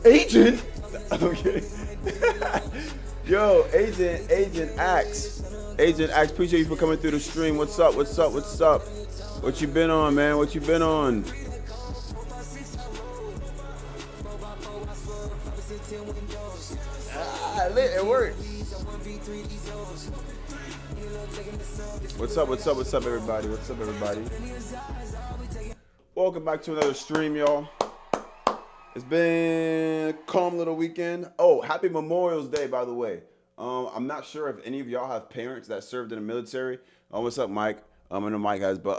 Agent? Okay. Yo, Agent Axe. Agent Axe, appreciate you for coming through the stream. What's up? What's up? What's up? What you been on, man? What you been on? Lit, it worked. What's up? What's up? What's up, everybody? What's up, everybody? Welcome back to another stream, y'all. It's been a calm little weekend. Oh, happy Memorial's Day, by the way. I'm not sure if any of y'all have parents that served in the military. What's up, Mike? I know Mike has, but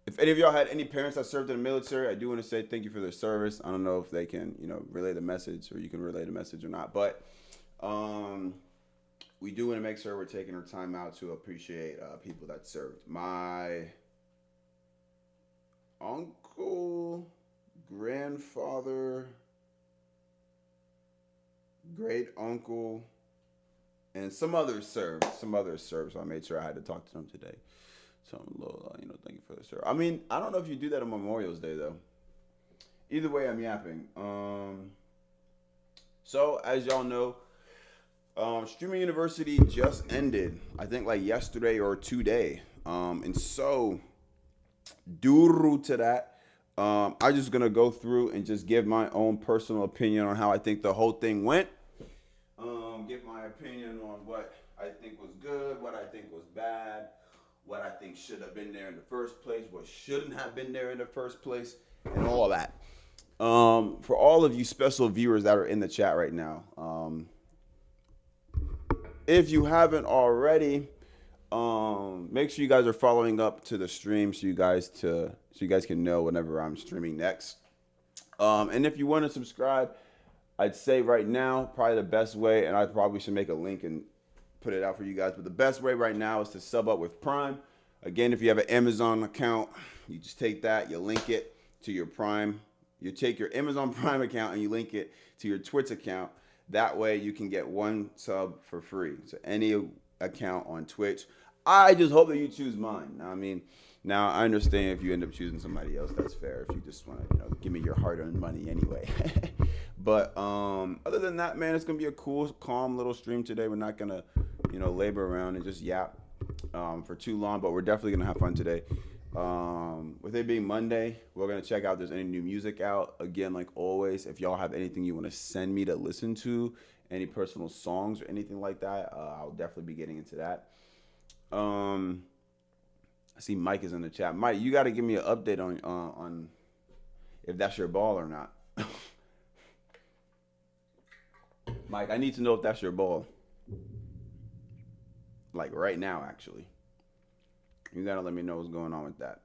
if any of y'all had any parents that served in the military, I do want to say thank you for their service. I don't know if they can, relay the message, or you can relay the message or not, but we do want to make sure we're taking our time out to appreciate people that served. My uncle, grandfather, great uncle, and some others served. So I made sure I had to talk to them today. So I'm a little, thank you for the service. I mean, I don't know if you do that on Memorial's Day though. Either way, I'm yapping. So as y'all know, Streaming University just ended. I think like yesterday or today. And so due to that, I'm just gonna go through and just give my own personal opinion on how I think the whole thing went. Give my opinion on what I think was good, what I think was bad, what I think should have been there in the first place, what shouldn't have been there in the first place, and all that. For all of you special viewers that are in the chat right now, if you haven't already, make sure you guys are following up to the stream so you guys can know whenever I'm streaming next. And if you want to subscribe, I'd say right now probably the best way, and I probably should make a link and put it out for you guys, but the best way right now is to sub up with Prime. Again, if you have an Amazon account, you just take that, you link it to your Prime. You take your Amazon Prime account and you link it to your Twitch account. That way you can get one sub for free. So any account on Twitch. I just hope that you choose mine. Now I understand if you end up choosing somebody else, that's fair. If you just want to, give me your hard-earned money anyway. But other than that, man, it's gonna be a cool, calm little stream today. We're not gonna, labor around and just yap for too long, but we're definitely gonna have fun today. With it being Monday, we're gonna check out if there's any new music out. Again, like always, if y'all have anything you want to send me to listen to, any personal songs or anything like that, I'll definitely be getting into that. I see Mike is in the chat. Mike, you got to give me an update on if that's your ball or not. Mike, I need to know if that's your ball. Like right now, actually. You got to let me know what's going on with that.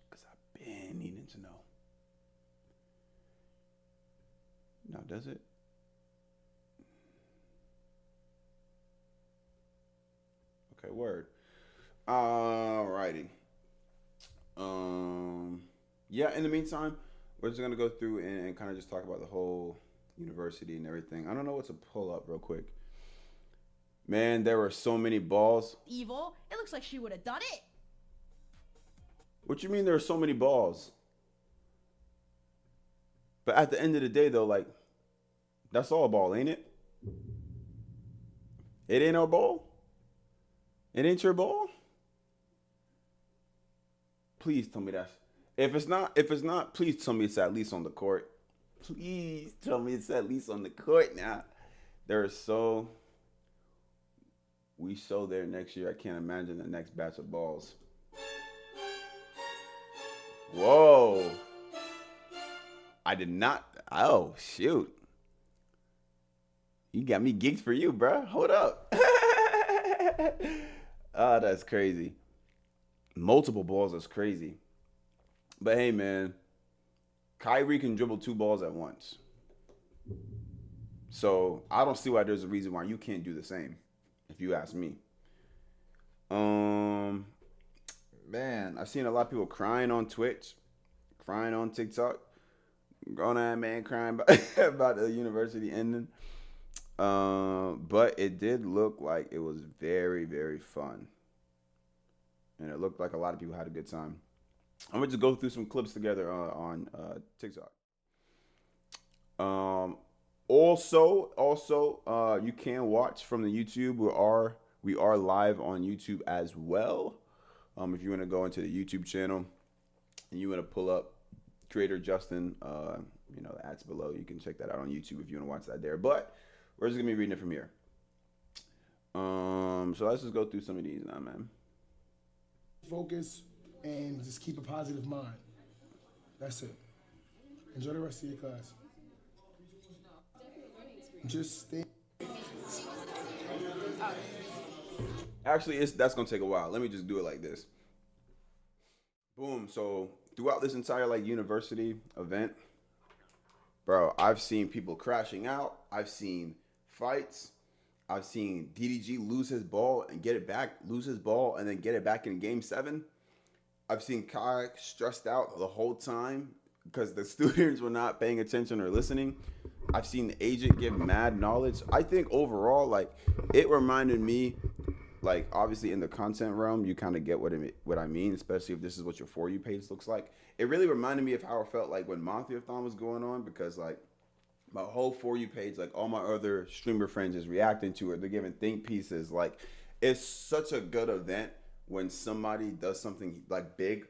Because I've been needing to know. Now, does it? Okay, word. Alrighty. Yeah, in the meantime, we're just going to go through and kind of just talk about the whole university and everything. I don't know what to pull up real quick. Man, there were so many balls. Evil. It looks like she would have done it. What you mean there are so many balls? But at the end of the day, though, like, that's all a ball, ain't it? It ain't our ball? It ain't your ball? Please tell me that's... If it's not, please tell me it's at least on the court. Please tell me it's at least on the court now. We so there next year. I can't imagine the next batch of balls. Whoa. I did not. Oh, shoot. You got me geeked for you, bro. Hold up. Oh, that's crazy. Multiple balls is crazy. But hey, man. Kyrie can dribble 2 balls at once. So I don't see why there's a reason why you can't do the same, if you ask me. Man, I've seen a lot of people crying on Twitch, crying on TikTok. Grown-ass man crying about the university ending. But it did look like it was very, very fun. And it looked like a lot of people had a good time. I'm going to just go through some clips together on TikTok. Um, also, you can watch from the YouTube. We are live on YouTube as well. If you want to go into the YouTube channel and you want to pull up Creator Justin, the ads below, you can check that out on YouTube if you want to watch that there. But we're just gonna be reading it from here. So let's just go through some of these now, man. Focus and just keep a positive mind. That's it. Enjoy the rest of your class. Just stay. Actually, that's gonna take a while. Let me just do it like this. Boom. So throughout this entire university event, bro, I've seen people crashing out. I've seen fights. I've seen DDG lose his ball and get it back, lose his ball and then get it back in game 7. I've seen Kai stressed out the whole time because the students were not paying attention or listening. I've seen the agent give mad knowledge. I think overall, it reminded me, obviously in the content realm, you kind of get what I mean, especially if this is what your For You page looks like. It really reminded me of how it felt like when Monthly-a-thon was going on, because my whole For You page, all my other streamer friends is reacting to it. They're giving think pieces. It's such a good event when somebody does something big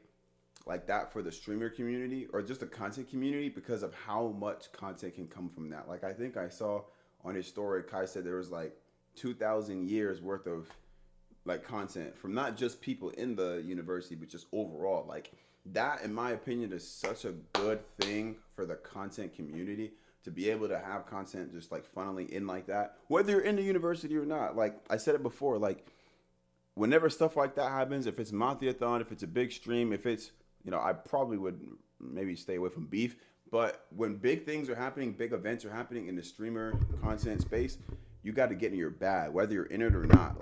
like that for the streamer community or just the content community, because of how much content can come from that. I think I saw on his story, Kai said there was 2,000 years worth of content from not just people in the university, but just overall. That, in my opinion, is such a good thing for the content community, to be able to have content just funneling in like that, whether you're in the university or not. I said it before, whenever stuff like that happens, if it's Monthly-a-thon, if it's a big stream, if it's, I probably would maybe stay away from beef. But when big things are happening, big events are happening in the streamer content space, you got to get in your bag, whether you're in it or not.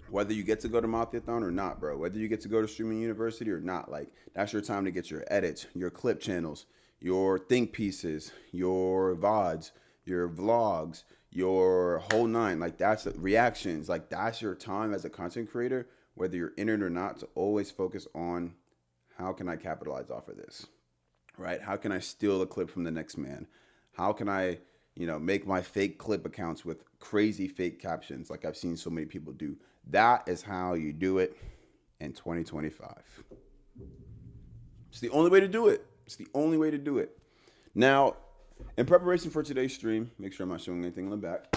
Whether you get to go to Monthly-a-thon or not, bro, whether you get to go to streaming university or not, that's your time to get your edits, your clip channels, your think pieces, your VODs, your vlogs, your whole nine. That's reactions. That's your time as a content creator, whether you're in it or not, to always focus on how can I capitalize off of this, right? How can I steal a clip from the next man? How can I, make my fake clip accounts with crazy fake captions like I've seen so many people do? That is how you do it in 2025. It's the only way to do it. It's the only way to do it. Now, in preparation for today's stream, make sure I'm not showing anything in the back.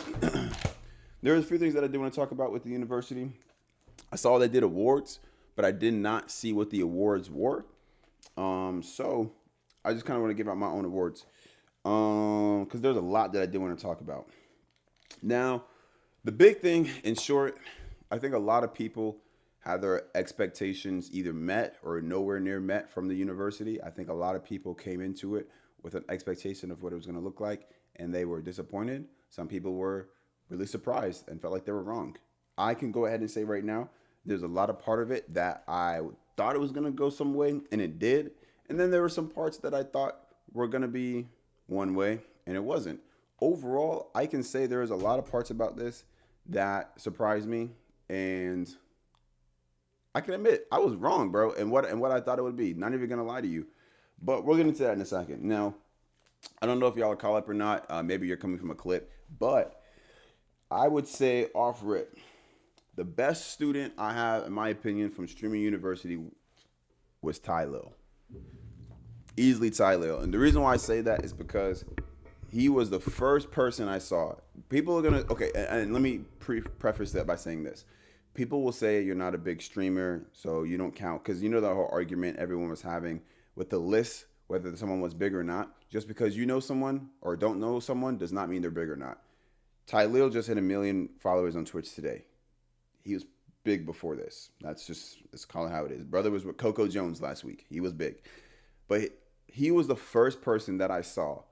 There are a few things that I did want to talk about with the university. I saw they did awards, but I did not see what the awards were. So I just kind of want to give out my own awards, because there's a lot that I did want to talk about. Now, the big thing, in short, I think a lot of people have their expectations either met or nowhere near met from the university. I think a lot of people came into it with an expectation of what it was going to look like, and they were disappointed. Some people were really surprised and felt like they were wrong. I can go ahead and say right now, there's a lot of part of it that I thought it was going to go some way, and it did. And then there were some parts that I thought were going to be one way, and it wasn't. Overall, I can say there is a lot of parts about this that surprised me, and I can admit I was wrong, bro, and what I thought it would be. Not even going to lie to you. But we'll get into that in a second. Now, I don't know if y'all are caught up or not. Maybe you're coming from a clip, but I would say off rip, the best student I have, in my opinion, from Streaming University was Ty Lil. Easily Ty Lil. And the reason why I say that is because he was the first person I saw. People are going to, okay, and let me preface that by saying this. People will say you're not a big streamer, so you don't count. Because the whole argument everyone was having with the list, whether someone was big or not. Just because you know someone or don't know someone does not mean they're big or not. Ty Lil just hit 1 million followers on Twitch today. He was big before this. Let's call it how it is. Brother was with Coco Jones last week. He was big. But he was the first person that I saw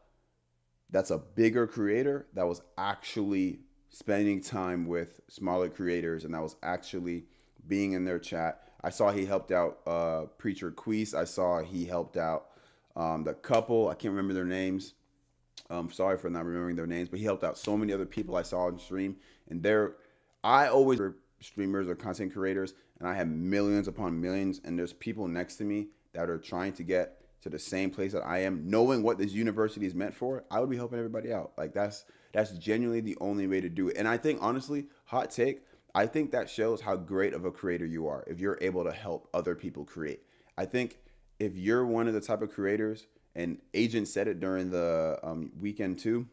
that's a bigger creator that was actually spending time with smaller creators and that was actually being in their chat. I saw he helped out Preacher Queese. I saw he helped out the couple. I can't remember their names. I'm sorry for not remembering their names, but he helped out so many other people I saw on stream. And I always streamers or content creators, and I have millions upon millions, and there's people next to me that are trying to get to the same place that I am, knowing what this university is meant for, I would be helping everybody out. Like that's genuinely the only way to do it. And I think honestly, hot take, I think that shows how great of a creator you are if you're able to help other people create. I think if you're one of the type of creators, and Agent said it during the weekend too,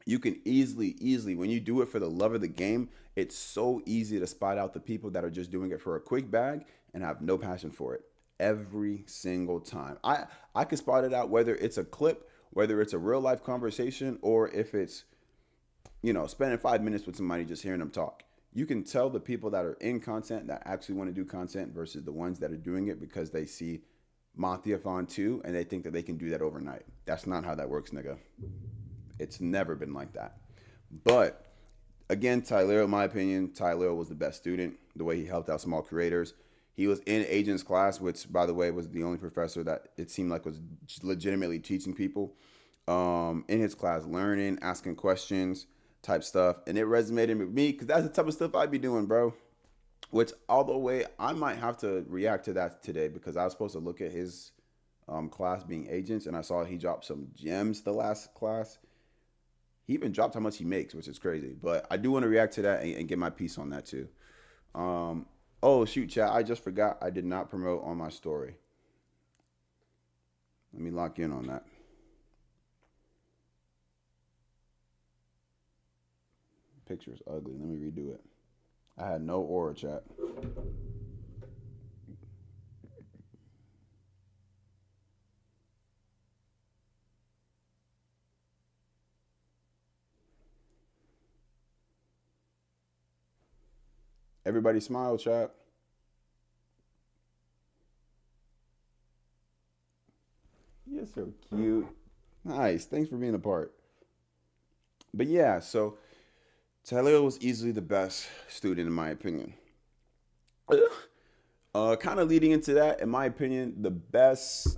you can easily, when you do it for the love of the game, it's so easy to spot out the people that are just doing it for a quick bag and have no passion for it. Every single time. I can spot it out whether it's a clip, whether it's a real life conversation, or if it's, spending 5 minutes with somebody just hearing them talk. You can tell the people that are in content that actually want to do content versus the ones that are doing it because they see Mathiafon too and they think that they can do that overnight. That's not how that works, nigga. It's never been like that. But again, Tyler, in my opinion, Tyler was the best student. The way he helped out small creators. He was in Agent's class, which, by the way, was the only professor that it seemed like was legitimately teaching people in his class, learning, asking questions type stuff. And it resonated with me because that's the type of stuff I'd be doing, bro. Which, all the way, I might have to react to that today because I was supposed to look at his class being Agents, and I saw he dropped some gems the last class. He even dropped how much he makes, which is crazy. But I do want to react to that and get my piece on that too. Oh, shoot, chat. I just forgot I did not promote on my story. Let me lock in on that. Picture's ugly. Let me redo it. I had no aura, chat. Everybody smile, chat. You're so cute. Nice. Thanks for being a part. But yeah, so Taylor was easily the best student in my opinion. Kind of leading into that, in my opinion, the best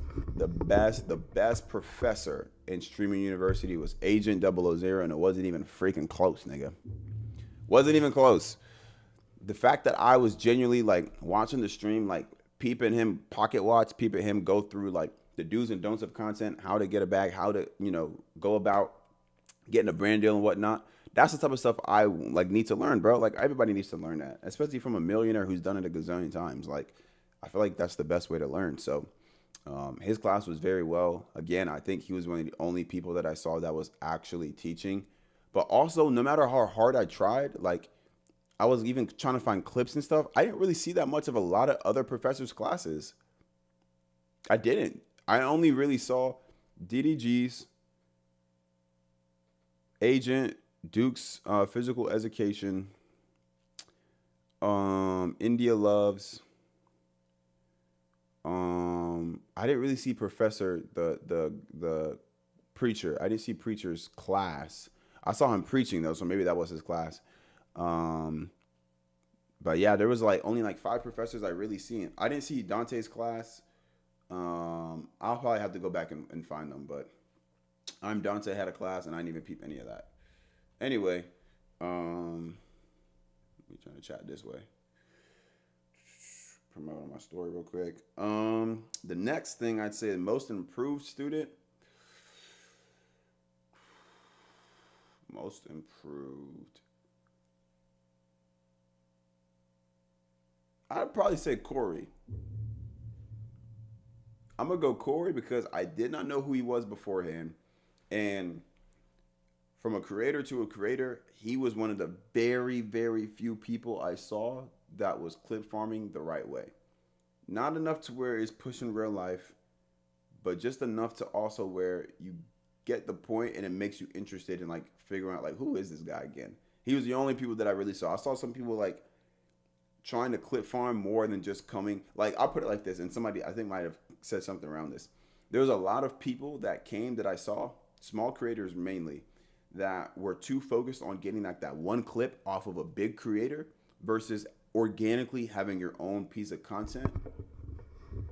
professor in streaming university was Agent 000, and it wasn't even freaking close, nigga. Wasn't even close. The fact that I was genuinely like watching the stream, like peeping him pocket watch, peeping him go through like the do's and don'ts of content, how to get a bag, how to, go about getting a brand deal and whatnot. That's the type of stuff I like need to learn, bro. Like everybody needs to learn that, especially from a millionaire who's done it a gazillion times. Like I feel like that's the best way to learn. So his class was very well. Again, I think he was one of the only people that I saw that was actually teaching. But also, no matter how hard I tried, like I was even trying to find clips and stuff, I didn't really see that much of a lot of other professors' classes. I didn't. I only really saw DDG's, Agent, Duke's physical education, India Loves. I didn't really see Professor the preacher. I didn't see Preacher's class. I saw him preaching though, so maybe that was his class. But yeah, there was like only like 5 professors I really seen. I didn't see Dante's class. I'll probably have to go back and find them, but Dante had a class and I didn't even peep any of that. Anyway, let me try to chat this way. Promote on my story real quick. The next thing I'd say, the most improved student. Most improved. I'd probably say Corey. I'm going to go Corey because I did not know who he was beforehand. And from a creator to a creator, he was one of the very, very few people I saw that was clip farming the right way. Not enough to where it's pushing real life, but just enough to also where you get the point and it makes you interested in like figuring out like, who is this guy again? He was the only people that I really saw. I saw some people like trying to clip farm more than just coming. Like, I'll put it like this, and somebody I think might have said something around this. There was a lot of people that came that I saw, small creators mainly, that were too focused on getting like that one clip off of a big creator versus organically having your own piece of content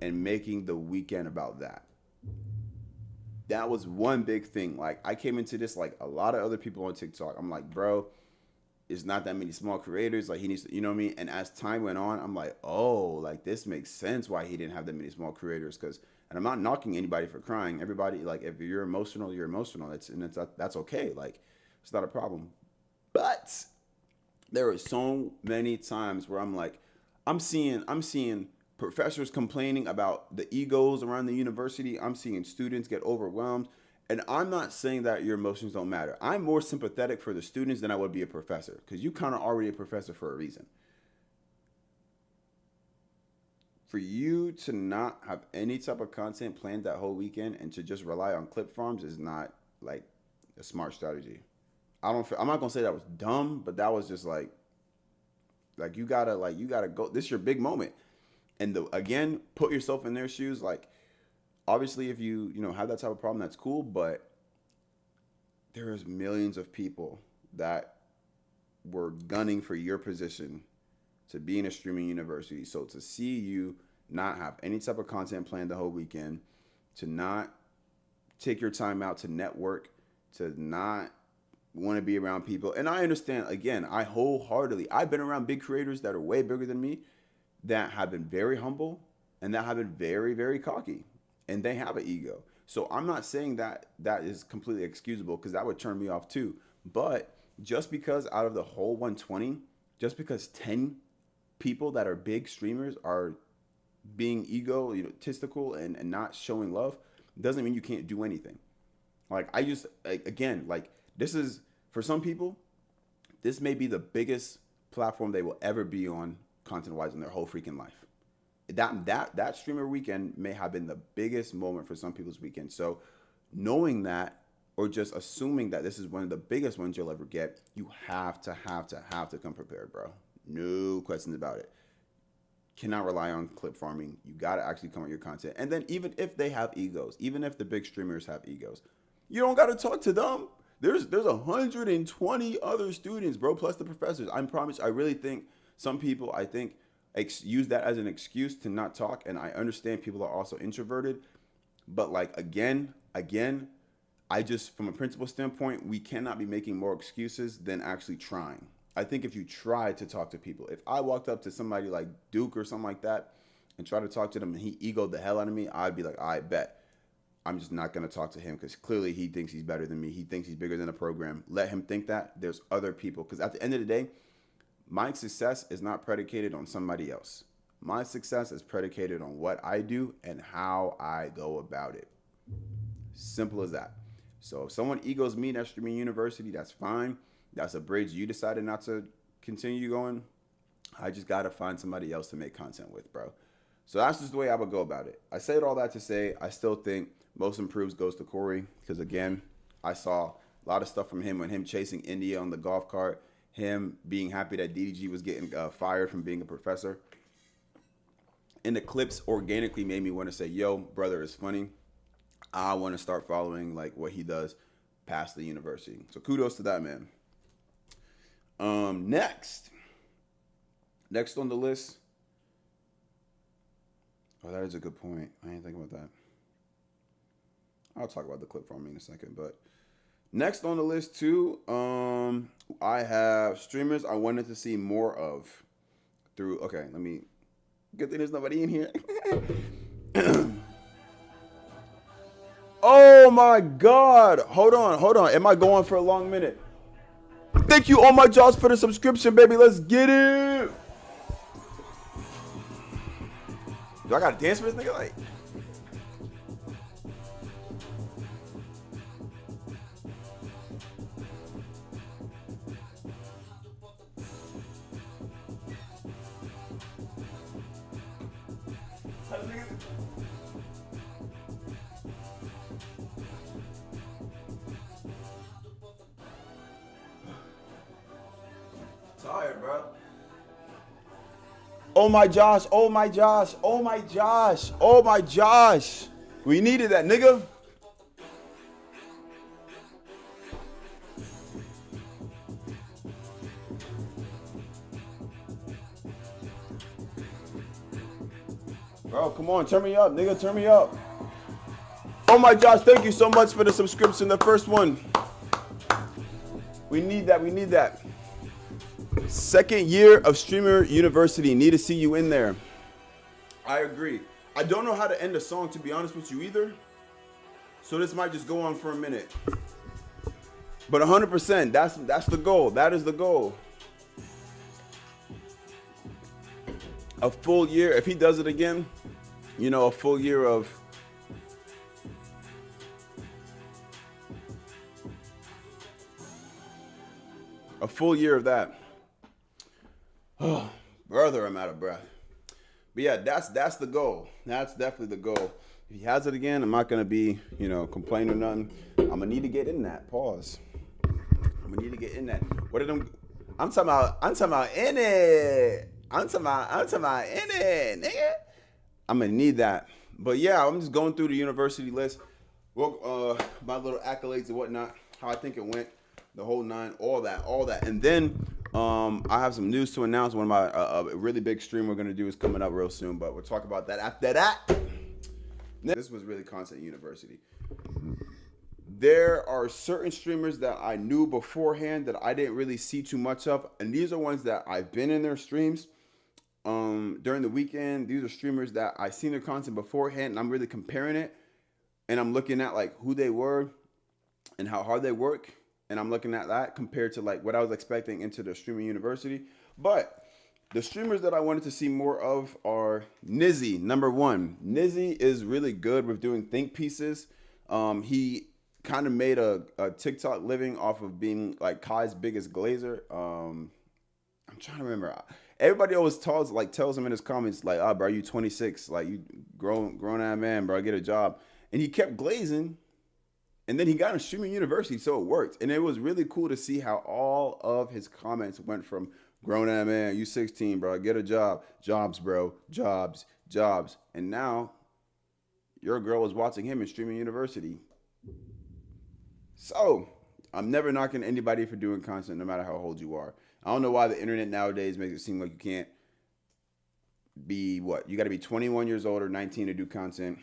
and making the weekend about that. That was one big thing. Like, I came into this like a lot of other people on TikTok. I'm like, bro, it's not that many small creators. Like, he needs to, you know what I mean? And as time went on, I'm like, oh, like this makes sense why he didn't have that many small creators, because And I'm not knocking anybody for crying. Everybody, like, if you're emotional, you're emotional. That's okay. Like, it's not a problem. But there are so many times where I'm like, I'm seeing professors complaining about the egos around the university. I'm seeing students get overwhelmed. And I'm not saying that your emotions don't matter. I'm more sympathetic for the students than I would be a professor, because you kind of already a professor for a reason. For you to not have any type of content planned that whole weekend and to just rely on clip farms is not like a smart strategy. I'm not gonna say that was dumb, but that was just like you gotta go. This is your big moment. And again, put yourself in their shoes. Like, obviously, if you have that type of problem, that's cool. But there's millions of people that were gunning for your position to be in a streaming university. So to see you not have any type of content planned the whole weekend, to not take your time out to network, to not want to be around people. And I understand, again, I've been around big creators that are way bigger than me, that have been very humble and that have been very, very cocky, and they have an ego. So I'm not saying that is completely excusable, because that would turn me off too. But just because out of the whole 120, just because 10 people that are big streamers are being egotistical and not showing love, doesn't mean you can't do anything. Like, this is, for some people, this may be the biggest platform they will ever be on content-wise in their whole freaking life. That streamer weekend may have been the biggest moment for some people's weekend. So knowing that, or just assuming that this is one of the biggest ones you'll ever get, you have to come prepared, bro. No questions about it. Cannot rely on clip farming. You got to actually come with your content. And then even if they have egos, even if the big streamers have egos, you don't got to talk to them. There's 120 other students, bro, plus the professors. I promise. I really think some people, use that as an excuse to not talk. And I understand people are also introverted. But like, again, I just, from a principle standpoint, we cannot be making more excuses than actually trying. I think if you try to talk to people, if I walked up to somebody like Duke or something like that and tried to talk to them and he egoed the hell out of me, I'd be like, I bet. I'm just not going to talk to him, because clearly he thinks he's better than me. He thinks he's bigger than the program. Let him think that. There's other people. Because at the end of the day, my success is not predicated on somebody else. My success is predicated on what I do and how I go about it. Simple as that. So if someone egos me at streaming university, that's fine. That's a bridge you decided not to continue going. I just got to find somebody else to make content with, bro. So that's just the way I would go about it. I said all that to say I still think most improved goes to Corey, because, again, I saw a lot of stuff from him, when him chasing India on the golf cart, him being happy that DDG was getting fired from being a professor. And the clips organically made me want to say, yo, brother is funny. I want to start following like what he does past the university. So kudos to that man. Next on the list. Oh, that is a good point. I didn't think about that. I'll talk about the clip farming in a second, but next on the list too, I have streamers I wanted to see more of through. Okay, let me. Good thing there's nobody in here. Oh my God! Hold on. Am I going for a long minute? Thank you, Oh My Jaws, for the subscription, baby. Let's get it. Do I gotta dance for this nigga? Like. Tired, bro. Oh my Josh, oh my Josh, oh my Josh, oh my Josh. We needed that, nigga. Bro, come on, turn me up, nigga, turn me up. Oh my Josh, thank you so much for the subscription, the first one. We need that. Second year of Streamer University. Need to see you in there. I agree. I don't know how to end a song, to be honest with you either. So this might just go on for a minute. But 100%, that's the goal. That is the goal. A full year, if he does it again, you know, a full year of that. Oh, brother, I'm out of breath. But yeah, that's the goal. That's definitely the goal. If he has it again, I'm not gonna be, you know, complaining or nothing. I'm gonna need to get in that. Pause. I'm gonna need to get in that. What are them? I'm talking about in it. I'm talking about in it, nigga. I'm gonna need that. But yeah, I'm just going through the university list. Well, my little accolades and whatnot, how I think it went, the whole nine, all that. And then I have some news to announce. One of my a really big stream we're gonna do is coming up real soon, but we'll talk about that after that. This was really Content University. There are certain streamers that I knew beforehand that I didn't really see too much of, and these are ones that I've been in their streams during the weekend. These are streamers that I seen their content beforehand, and I'm really comparing it, and I'm looking at like who they were and how hard they work, and I'm looking at that compared to like what I was expecting into the streaming university. But the streamers that I wanted to see more of are Nizzy, number one. Nizzy is really good with doing think pieces. He kind of made a TikTok living off of being like Kai's biggest glazer. I'm trying to remember. Everybody always tells him in his comments like, "Oh, bro, you 26, like you grown ass man, bro, get a job." And he kept glazing, and then he got in streaming university, so it worked. And it was really cool to see how all of his comments went from grown ass man, you 16, bro, get a job, jobs, bro, jobs. And now your girl is watching him in streaming university. So I'm never knocking anybody for doing content, no matter how old you are. I don't know why the internet nowadays makes it seem like you can't be you got to be 21 years old or 19 to do content,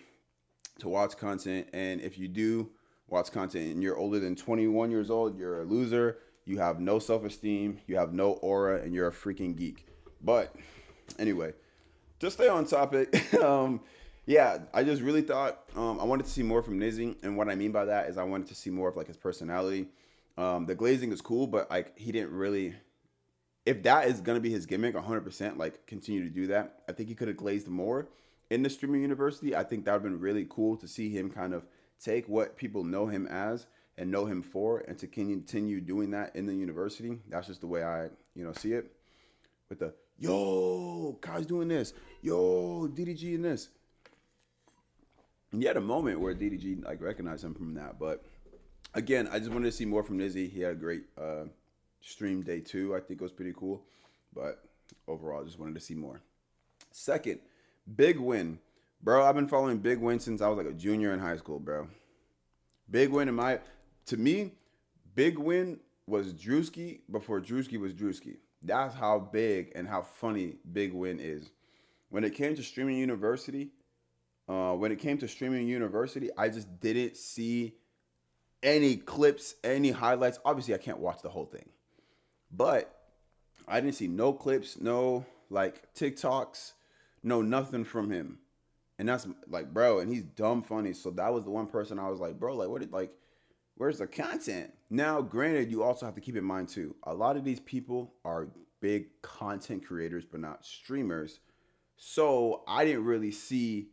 to watch content. And if you do watch content and you're older than 21 years old, you're a loser. You have no self-esteem, you have no aura, and you're a freaking geek. But anyway, to stay on topic, yeah, I just really thought I wanted to see more from Nizzy, and what I mean by that is I wanted to see more of like his personality. The glazing is cool, but like he didn't really. If that is gonna be his gimmick, 100%, like continue to do that. I think he could have glazed more in the streaming university. I think that would have been really cool to see him kind of take what people know him as and know him for, and to continue doing that in the university. That's just the way I, see it. With the, yo, Kai's doing this. Yo, DDG in this. And he had a moment where DDG like recognized him from that. But again, I just wanted to see more from Nizzy. He had a great stream day 2. I think it was pretty cool. But overall, I just wanted to see more. Second, Big Win. Bro, I've been following Big Win since I was like a junior in high school, bro. Big Win to me, Big Win was Drewski before Drewski was Drewski. That's how big and how funny Big Win is. When it came to streaming university, I just didn't see any clips, any highlights. Obviously, I can't watch the whole thing. But I didn't see no clips, no like TikToks, no nothing from him. And that's like, bro, and he's dumb funny. So that was the one person I was like, bro, like, where's the content? Now, granted, you also have to keep in mind too, a lot of these people are big content creators, but not streamers. So I didn't really see,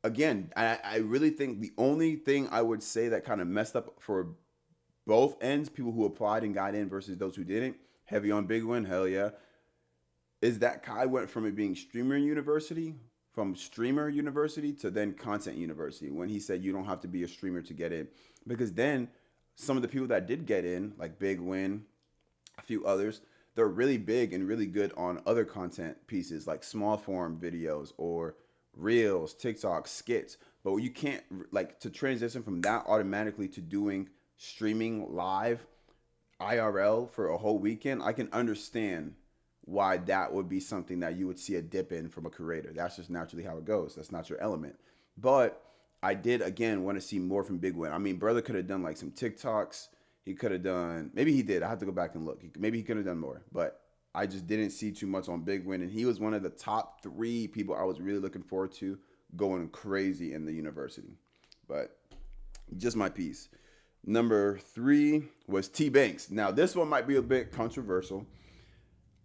again, I really think the only thing I would say that kind of messed up for both ends, people who applied and got in versus those who didn't, heavy on Big Win, hell yeah, is that Kai went from it being streamer university to then content university, when he said you don't have to be a streamer to get in. Because then some of the people that did get in, like Big Win, a few others, they're really big and really good on other content pieces like small form videos or reels, TikTok, skits. But you can't, like, to transition from that automatically to doing streaming live IRL for a whole weekend, I can understand why that would be something that you would see a dip in from a creator. That's just naturally how it goes. That's not your element. But I did, again, want to see more from Big Win. I mean, brother could have done like some TikToks. He could have done, maybe he did. I have to go back and look. Maybe he could have done more. But I just didn't see too much on Big Win, and he was one of the top 3 people I was really looking forward to going crazy in the university. But just my piece. Number 3 was T Banks. Now this one might be a bit controversial.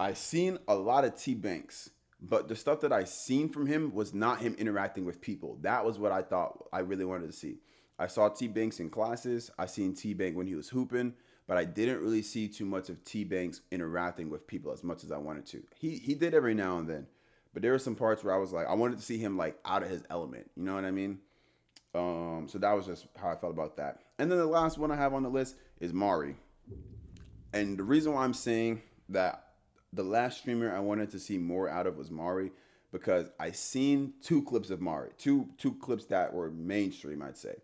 I seen a lot of T Banks, but the stuff that I seen from him was not him interacting with people. That was what I thought I really wanted to see. I saw T Banks in classes. I seen T Bank when he was hooping, but I didn't really see too much of T Banks interacting with people as much as I wanted to. He did every now and then, but there were some parts where I was like, I wanted to see him like out of his element. You know what I mean? So that was just how I felt about that. And then the last one I have on the list is Mari. And the reason why I'm saying that the last streamer I wanted to see more out of was Mari, because I seen 2 clips of Mari, two clips that were mainstream, I'd say.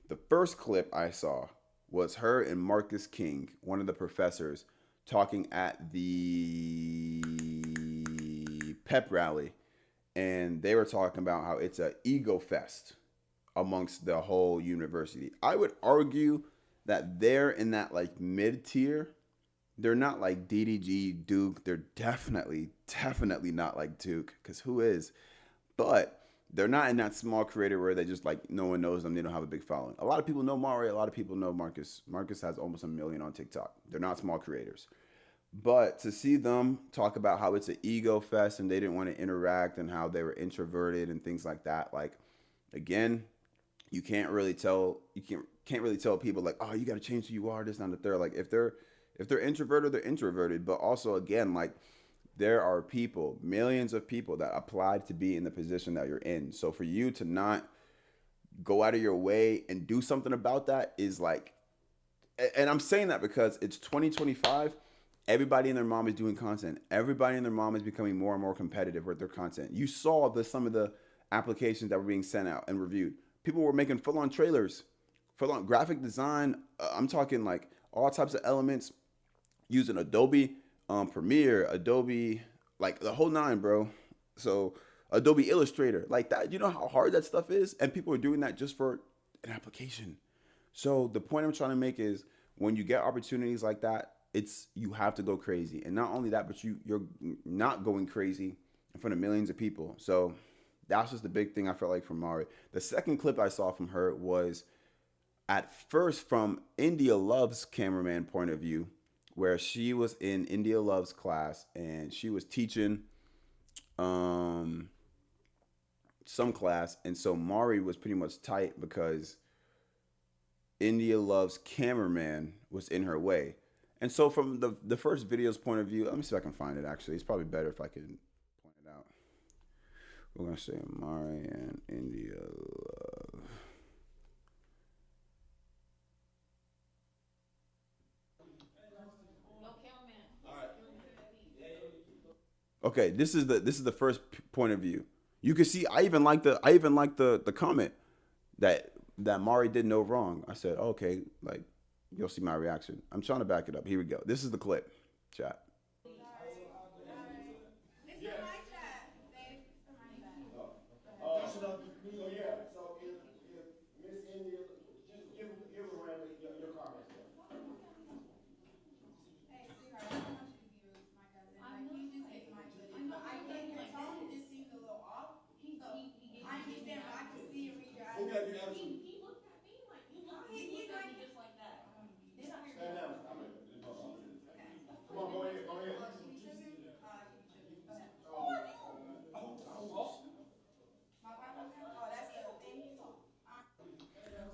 The first clip I saw was her and Marcus King, one of the professors, talking at the pep rally, and they were talking about how it's an ego fest amongst the whole university. I would argue that they're in that like mid tier. They're not like DDG, Duke. They're definitely not like Duke, because who is? But they're not in that small creator where they just like no one knows them. They don't have a big following. A lot of people know Mari. A lot of people know Marcus. Marcus has almost 1 million on TikTok. They're not small creators. But to see them talk about how it's an ego fest and they didn't want to interact and how they were introverted and things like that, like, again, you can't really tell people like, oh, you got to change who you are, this and the third. Like if they're introverted, they're introverted. But also, again, like, there are people, millions of people that applied to be in the position that you're in. So for you to not go out of your way and do something about that is like, and I'm saying that because it's 2025. Everybody and their mom is doing content. Everybody and their mom is becoming more and more competitive with their content. You saw some of the applications that were being sent out and reviewed. People were making full-on trailers, full-on graphic design. I'm talking like all types of elements using Adobe Premiere, Adobe, like the whole 9, bro. So Adobe Illustrator, like that. You know how hard that stuff is? And people are doing that just for an application. So the point I'm trying to make is when you get opportunities like that, you have to go crazy. And not only that, but you're not going crazy in front of millions of people. So that's just the big thing I felt like from Mari. The second clip I saw from her was at first from India Love's cameraman point of view, where she was in India Love's class and she was teaching some class. And so Mari was pretty much tight because India Love's cameraman was in her way. And so from the first video's point of view, let me see if I can find it actually. It's probably better if I can point it out. We're going to say Mari and India Love. Okay, this is the first point of view. You can see I even like the comment that Mari did no wrong. I said, okay, like you'll see my reaction. I'm trying to back it up. Here we go. This is the clip. Chat.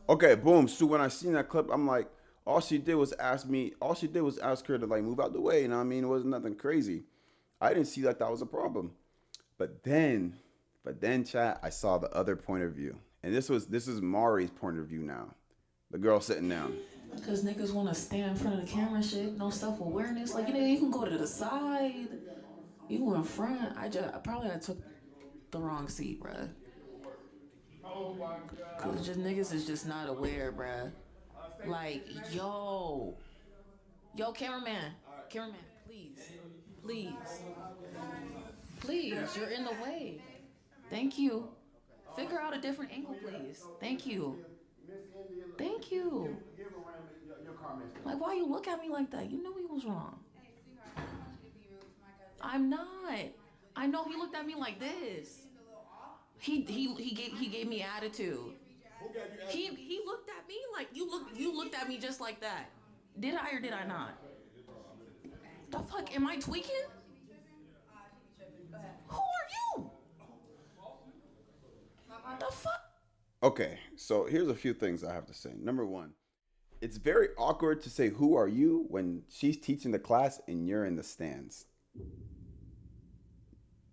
Okay, boom. So when I seen that clip, I'm like, all she did was ask her to like move out the way. You know what I mean? It wasn't nothing crazy. I didn't see that was a problem. But then, chat, I saw the other point of view. And this is Mari's point of view now. The girl sitting down. Because niggas want to stand in front of the camera and shit, no self-awareness. Like, you can go to the side. You go in front. I took the wrong seat, bruh. Because just niggas is just not aware, bruh. Like, yo, cameraman, please, you're in the way. Thank you. Figure out a different angle, please. Thank you. Like, why you look at me like that? You knew he was wrong. I'm not. I know he looked at me like this. He gave me attitude. He looked at me like you looked at me just like that. Did I or did I not? The fuck am I tweaking? Who are you? The fuck? Okay, so here's a few things I have to say. Number one, it's very awkward to say who are you when she's teaching the class and you're in the stands.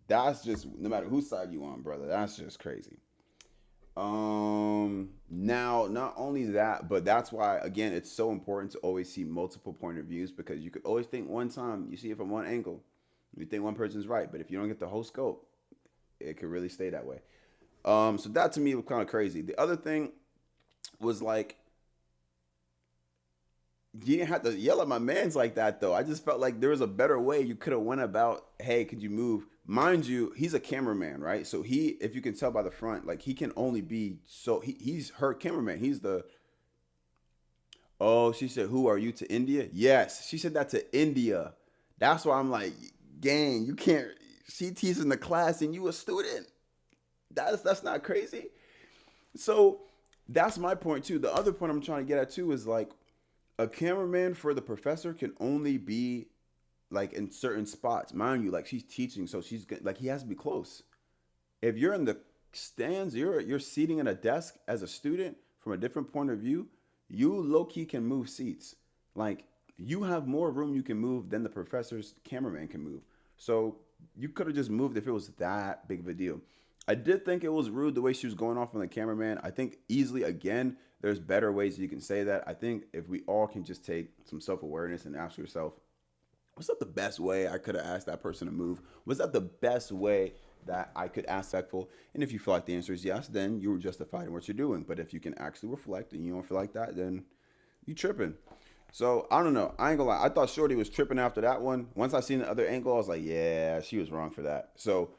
That's just no matter whose side you on, brother. That's just crazy. Now not only that, but that's why again it's so important to always see multiple point of views because you could always think one time you see it from one angle. You think one person's right, but if you don't get the whole scope, it could really stay that way. So that to me was kind of crazy. The other thing was like you didn't have to yell at my man's like that though. I just felt like there was a better way you could have went about, hey, could you move? Mind you, he's a cameraman, right? So he, if you can tell by the front, like he can only be so he's her cameraman. He's the oh, she said, who are you to India? Yes, she said that to India. That's why I'm like, gang, you can't she teaching the class and you a student. That's not crazy. So that's my point too. The other point I'm trying to get at too is like a cameraman for the professor can only be like in certain spots. Mind you, like she's teaching, so she's like he has to be close. If you're in the stands, you're seating at a desk as a student from a different point of view, you low key can move seats. Like you have more room you can move than the professor's cameraman can move. So you could have just moved if it was that big of a deal. I did think it was rude the way she was going off on the cameraman. I think easily, again, there's better ways you can say that. I think if we all can just take some self-awareness and ask yourself, was that the best way I could have asked that person to move? Was that the best way that I could ask respectful? And if you feel like the answer is yes, then you were justified in what you're doing. But if you can actually reflect and you don't feel like that, then you tripping. So I don't know. I ain't gonna lie. I thought Shorty was tripping after that one. Once I seen the other angle, I was like, yeah, she was wrong for that. So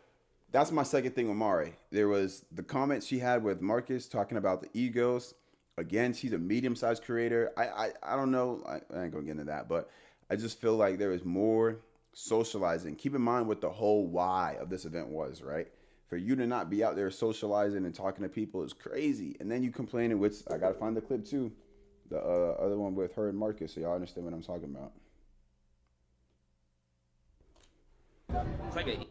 that's my second thing with Mari. There was the comment she had with Marcus talking about the egos. Again, she's a medium-sized creator. I don't know. I ain't gonna get into that, but I just feel like there is more socializing. Keep in mind what the whole why of this event was, right? For you to not be out there socializing and talking to people is crazy. And then you complaining, which I gotta find the clip too. The other one with her and Marcus, so y'all understand what I'm talking about. It's like a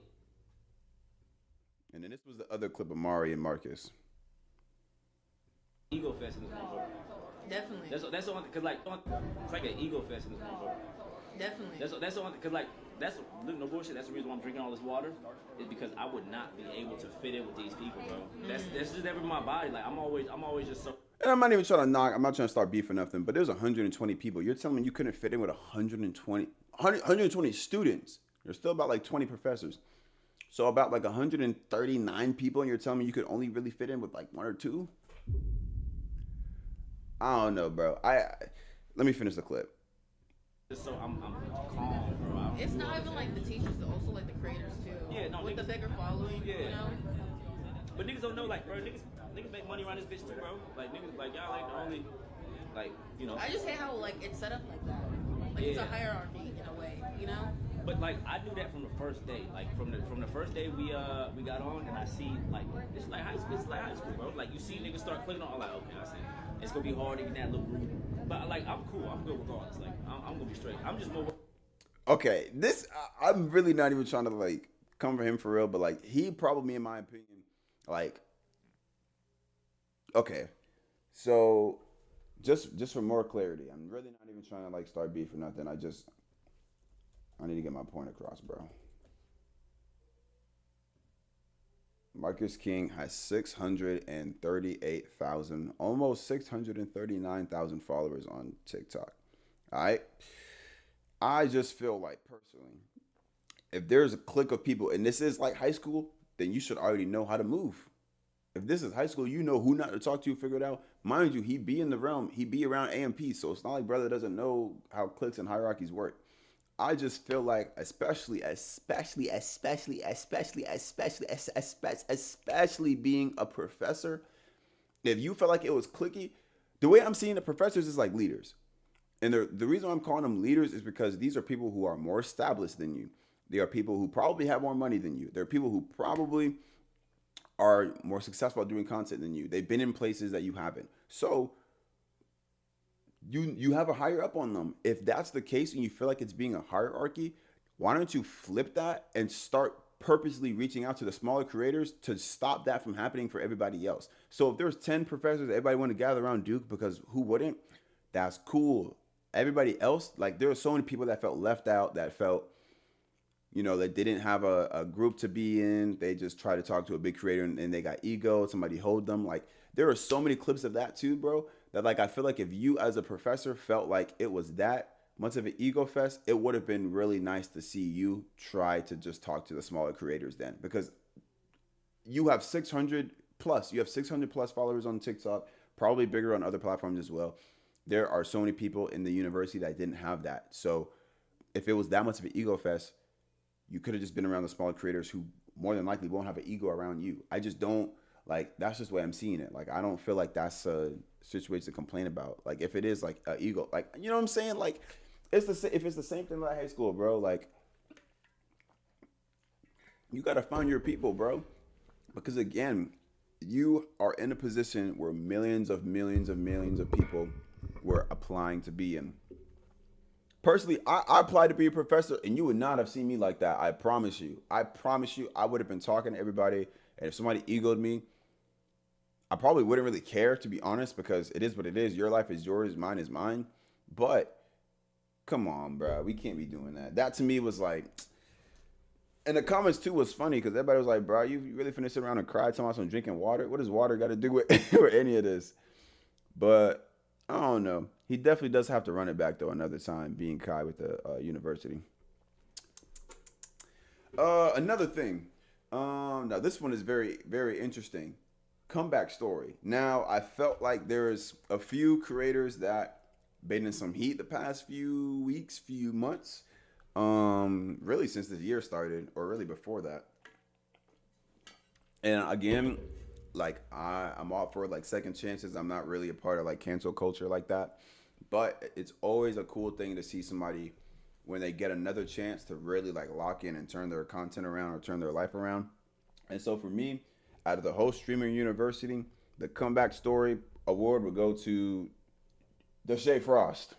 And then this was the other clip of Mari and Marcus. ego fest in this motherfucker. Definitely. That's the one cause like it's like an ego fest in this motherfucker. Definitely. That's the one cause like that's no bullshit. That's the reason why I'm drinking all this water is because I would not be able to fit in with these people, bro. That's just never my body. Like I'm always just so. And I'm not even trying to knock. I'm not trying to start beef or nothing. But there's 120 people. You're telling me you couldn't fit in with 120 students. There's still about like 20 professors. So about like 139 people, and you're telling me you could only really fit in with like one or two? I don't know, bro. Let me finish the clip. Just so I'm calm, bro. It's not even like the teachers, it's also like the creators too. Yeah, no, with niggas, the bigger following, yeah. you know. But niggas don't know, like, bro. Niggas make money around this bitch too, bro. Like niggas, like y'all, like the only, like you know. I just hate how like it's set up like that. Like it's a hierarchy in a way, you know. But like I knew that from the first day. Like from the first day we got on, and I see like it's like high school, bro. Like you see niggas start clicking on, I'm like, okay, I see. It's gonna be hard to get that little group. But like I'm cool. I'm good regardless. Like I'm gonna be straight. I'm just more. Okay, I'm really not even trying to like come for him for real, but like he probably, in my opinion, like, okay, so just for more clarity, I'm really not even trying to like start beef or nothing. I need to get my point across, bro. Marcus King has 638,000, almost 639,000 followers on TikTok. All right. I just feel like personally, if there's a clique of people, and this is like high school, then you should already know how to move. If this is high school, you know who not to talk to, figure it out. Mind you, he be in the realm, he be around AMP, so it's not like brother doesn't know how cliques and hierarchies work. I just feel like, especially being a professor, if you felt like it was cliquey, the way I'm seeing the professors is like leaders. And the reason I'm calling them leaders is because these are people who are more established than you. There are people who probably have more money than you. There are people who probably are more successful at doing content than you. They've been in places that you haven't. So you have a higher up on them. If that's the case and you feel like it's being a hierarchy, why don't you flip that and start purposely reaching out to the smaller creators to stop that from happening for everybody else? So if there's 10 professors, everybody want to gather around Duke, because who wouldn't? That's cool. Everybody else, like, there were so many people that felt left out, that felt, you know, that didn't have a group to be in. They just try to talk to a big creator and they got ego. Somebody hold them. Like, there are so many clips of that too, bro, that, like, I feel like if you as a professor felt like it was that much of an ego fest, it would have been really nice to see you try to just talk to the smaller creators then, because you have 600 plus. You have 600 plus followers on TikTok, probably bigger on other platforms as well. There are so many people in the university that didn't have that. So if it was that much of an ego fest, you could have just been around the smaller creators who more than likely won't have an ego around you. I just don't, like, that's just the way I'm seeing it. Like, I don't feel like that's a situation to complain about. Like, if it is like an ego, like, you know what I'm saying? Like, if it's the same thing like high school, bro, like, you got to find your people, bro. Because again, you are in a position where millions of people were applying to be in. Personally, I applied to be a professor, and you would not have seen me like that. I promise you. I would have been talking to everybody, and if somebody egoed me, I probably wouldn't really care, to be honest, because it is what it is. Your life is yours, mine is mine. But come on, bro, we can't be doing that. That to me was like, and the comments too was funny because everybody was like, bro, you really finna sit around and cry talking about some drinking water? What does water got to do with, with any of this? But I don't know. He definitely does have to run it back, though, another time, being Kai with the university. Another thing. Now, this one is very, very interesting. Comeback story. Now, I felt like there's a few creators that been in some heat the past few weeks, few months. Really since this year started, or really before that. And again, like, I'm all for, like, second chances. I'm not really a part of, like, cancel culture like that. But it's always a cool thing to see somebody when they get another chance to really, like, lock in and turn their content around or turn their life around. And so for me, out of the whole streamer university, the comeback story award would go to Deshae Frost.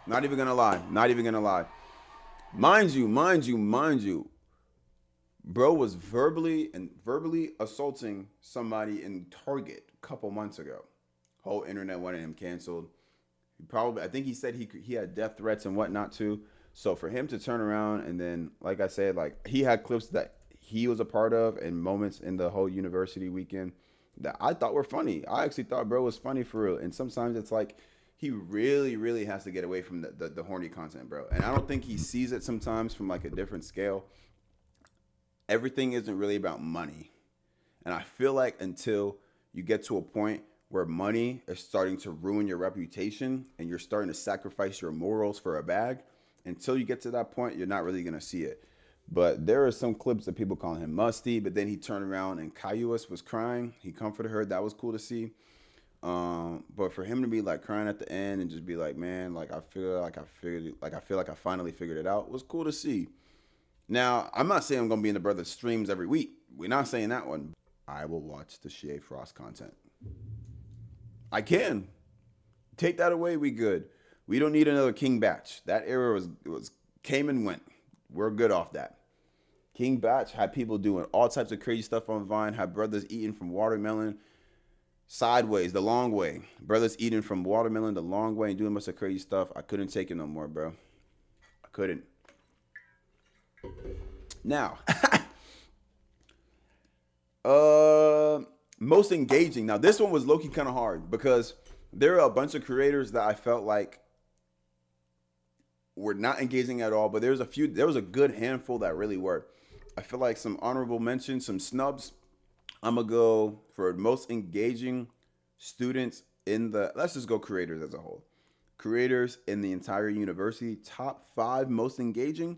Not even gonna lie. Mind you. Bro was verbally assaulting somebody in Target a couple months ago. Whole internet wanted him canceled. I think he said he had death threats and whatnot too. So for him to turn around and then, like I said, like, he had clips that he was a part of and moments in the whole university weekend that I thought were funny. I actually thought bro was funny for real. And sometimes it's like he really, really has to get away from the horny content, bro. And I don't think he sees it sometimes from, like, a different scale. Everything isn't really about money. And I feel like until you get to a point where money is starting to ruin your reputation and you're starting to sacrifice your morals for a bag, until you get to that point, you're not really going to see it. But there are some clips of people calling him musty, but then he turned around and Cayuas was crying. He comforted her. That was cool to see. But for him to be, like, crying at the end and just be like, man, like, I feel like I finally figured it out, was cool to see. Now, I'm not saying I'm going to be in the brother's streams every week. We're not saying that one. I will watch the Shea Frost content. I can. Take that away, we good. We don't need another King Batch. That era was came and went. We're good off that. King Batch had people doing all types of crazy stuff on Vine, had brothers eating from watermelon sideways, the long way. Brothers eating from watermelon the long way and doing a bunch of crazy stuff. I couldn't take it no more, bro. I couldn't. Now, most engaging. Now, this one was low-key kind of hard because there are a bunch of creators that I felt like were not engaging at all, but there was a good handful that really were. I feel like some honorable mentions, some snubs. I'm gonna go for most engaging students let's just go creators as a whole. Creators in the entire university, top 5 most engaging.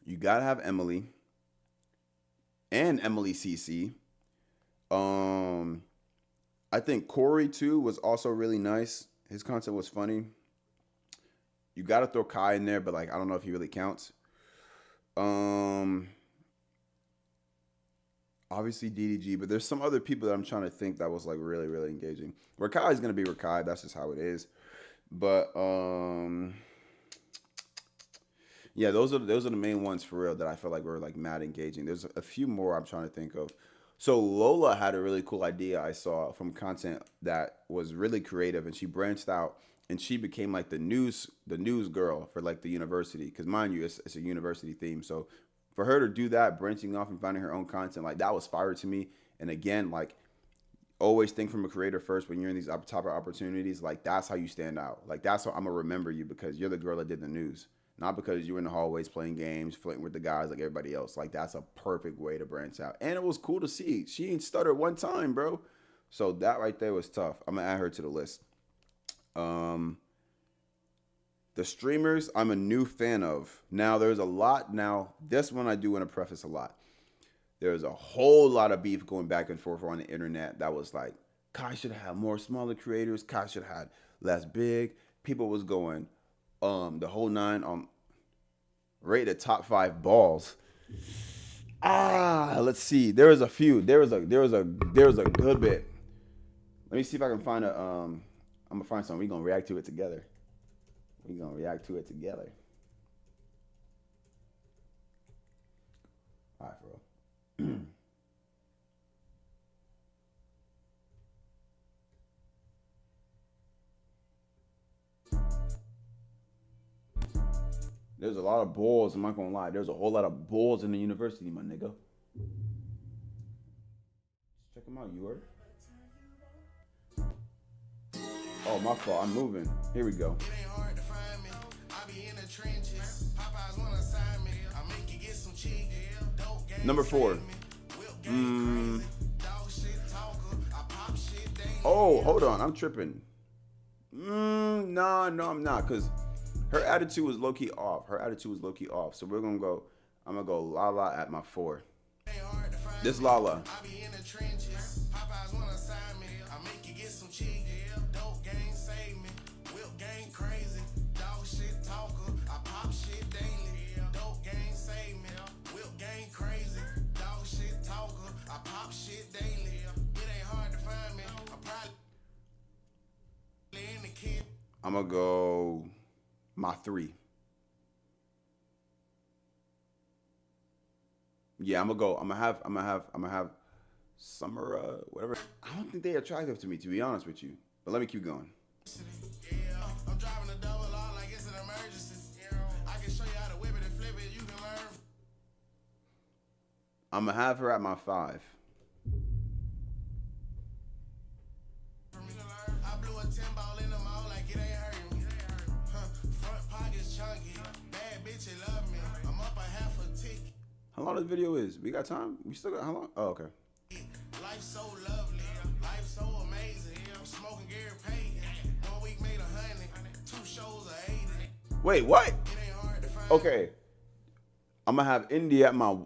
You gotta have Emily and Emily CC. I think Corey too was also really nice. His content was funny. You got to throw Kai in there, but like I don't know if he really counts. Obviously DDG, but there's some other people that I'm trying to think that was like really, really engaging. Rakai is gonna be Rakai. That's just how it is. But yeah, those are the main ones for real that I feel like were like mad engaging. There's a few more I'm trying to think of. So Lola had a really cool idea I saw from content that was really creative, and she branched out and she became like the news girl for like the university. Because mind you, it's a university theme, so for her to do that, branching off and finding her own content, like that was fire to me. And again, like always think from a creator first when you're in these type of opportunities. Like that's how you stand out. Like that's how I'm gonna remember you, because you're the girl that did the news, not because you were in the hallways playing games, flirting with the guys like everybody else. Like that's a perfect way to branch out. And it was cool to see. She ain't stuttered one time, bro. So that right there was tough. I'm gonna add her to the list. The streamers I'm a new fan of. Now there's a lot. Now this one I do want to preface a lot. There's a whole lot of beef going back and forth on the internet that was like, Kai should have more smaller creators. Kai should have less big. People was going the whole nine on rated top 5 balls. Let's see. There was a few. There was a good bit. Let me see if I can find a I'm gonna find something. We're gonna react to it together. We're gonna react to it together. All right, bro. There's a lot of bulls, I'm not gonna lie. There's a whole lot of bulls in the university, my nigga. Check them out, you heard? Oh, my fault, I'm moving. Here we go. Number 4. Oh, hold on, I'm tripping. No, I'm not, because her attitude was low-key off. So we're gonna go, I'm gonna go Lala at my 4. This Lala. I'm gonna go my 3. Yeah, I'm gonna have Summer, whatever. I don't think they're attractive to me, to be honest with you. But let me keep going. I'm driving a double R like it's an emergency. I can show you how to whip it and flip it. You can learn. I'm gonna have her at my 5. I blew a 10 ball in the mall like it ain't hurting me. Front pockets chunky. Bad bitch, they love me. I'm up a half a tick. How long this video is? We got time? We still got how long? Oh, okay. Life so lovely. Life so amazing. I'm smoking Gary Payton. 1 week made 100. 2 shows are 80. Wait, what? Okay. I'm gonna have India at my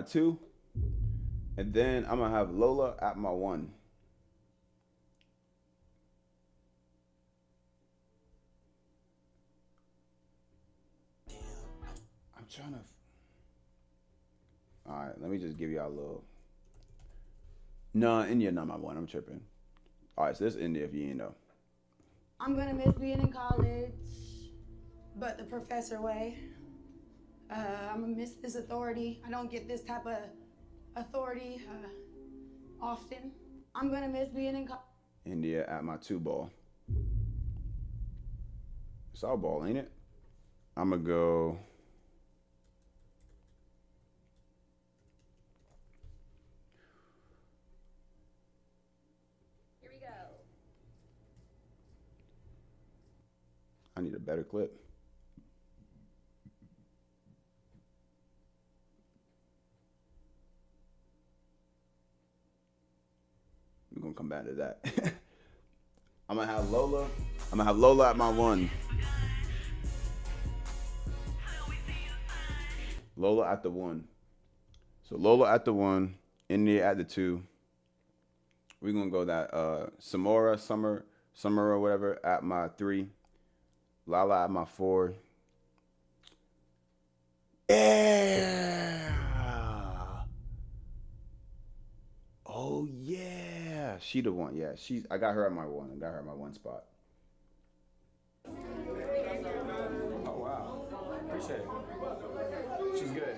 2, and then I'm gonna have Lola at my 1. I'm trying to. All right, let me just give y'all a little. No, India not my 1. I'm tripping. All right, so this is India if you didn't know. I'm gonna miss being in college, but the professor way. I'm gonna miss this authority. I don't get this type of authority often. I'm gonna miss being in college. India at my 2 ball. It's our ball, ain't it? I'm gonna go. Here we go. I need a better clip. We're gonna come back to that. I'm gonna have Lola at my 1. Lola at the 1. So Lola at the 1, India at the 2. We're gonna go that Summer or whatever at my 3. Lala at my 4. Yeah. Oh yeah. She the one. Yeah. I got her at my 1. I got her at my 1 spot. Oh wow. Appreciate it. She's good.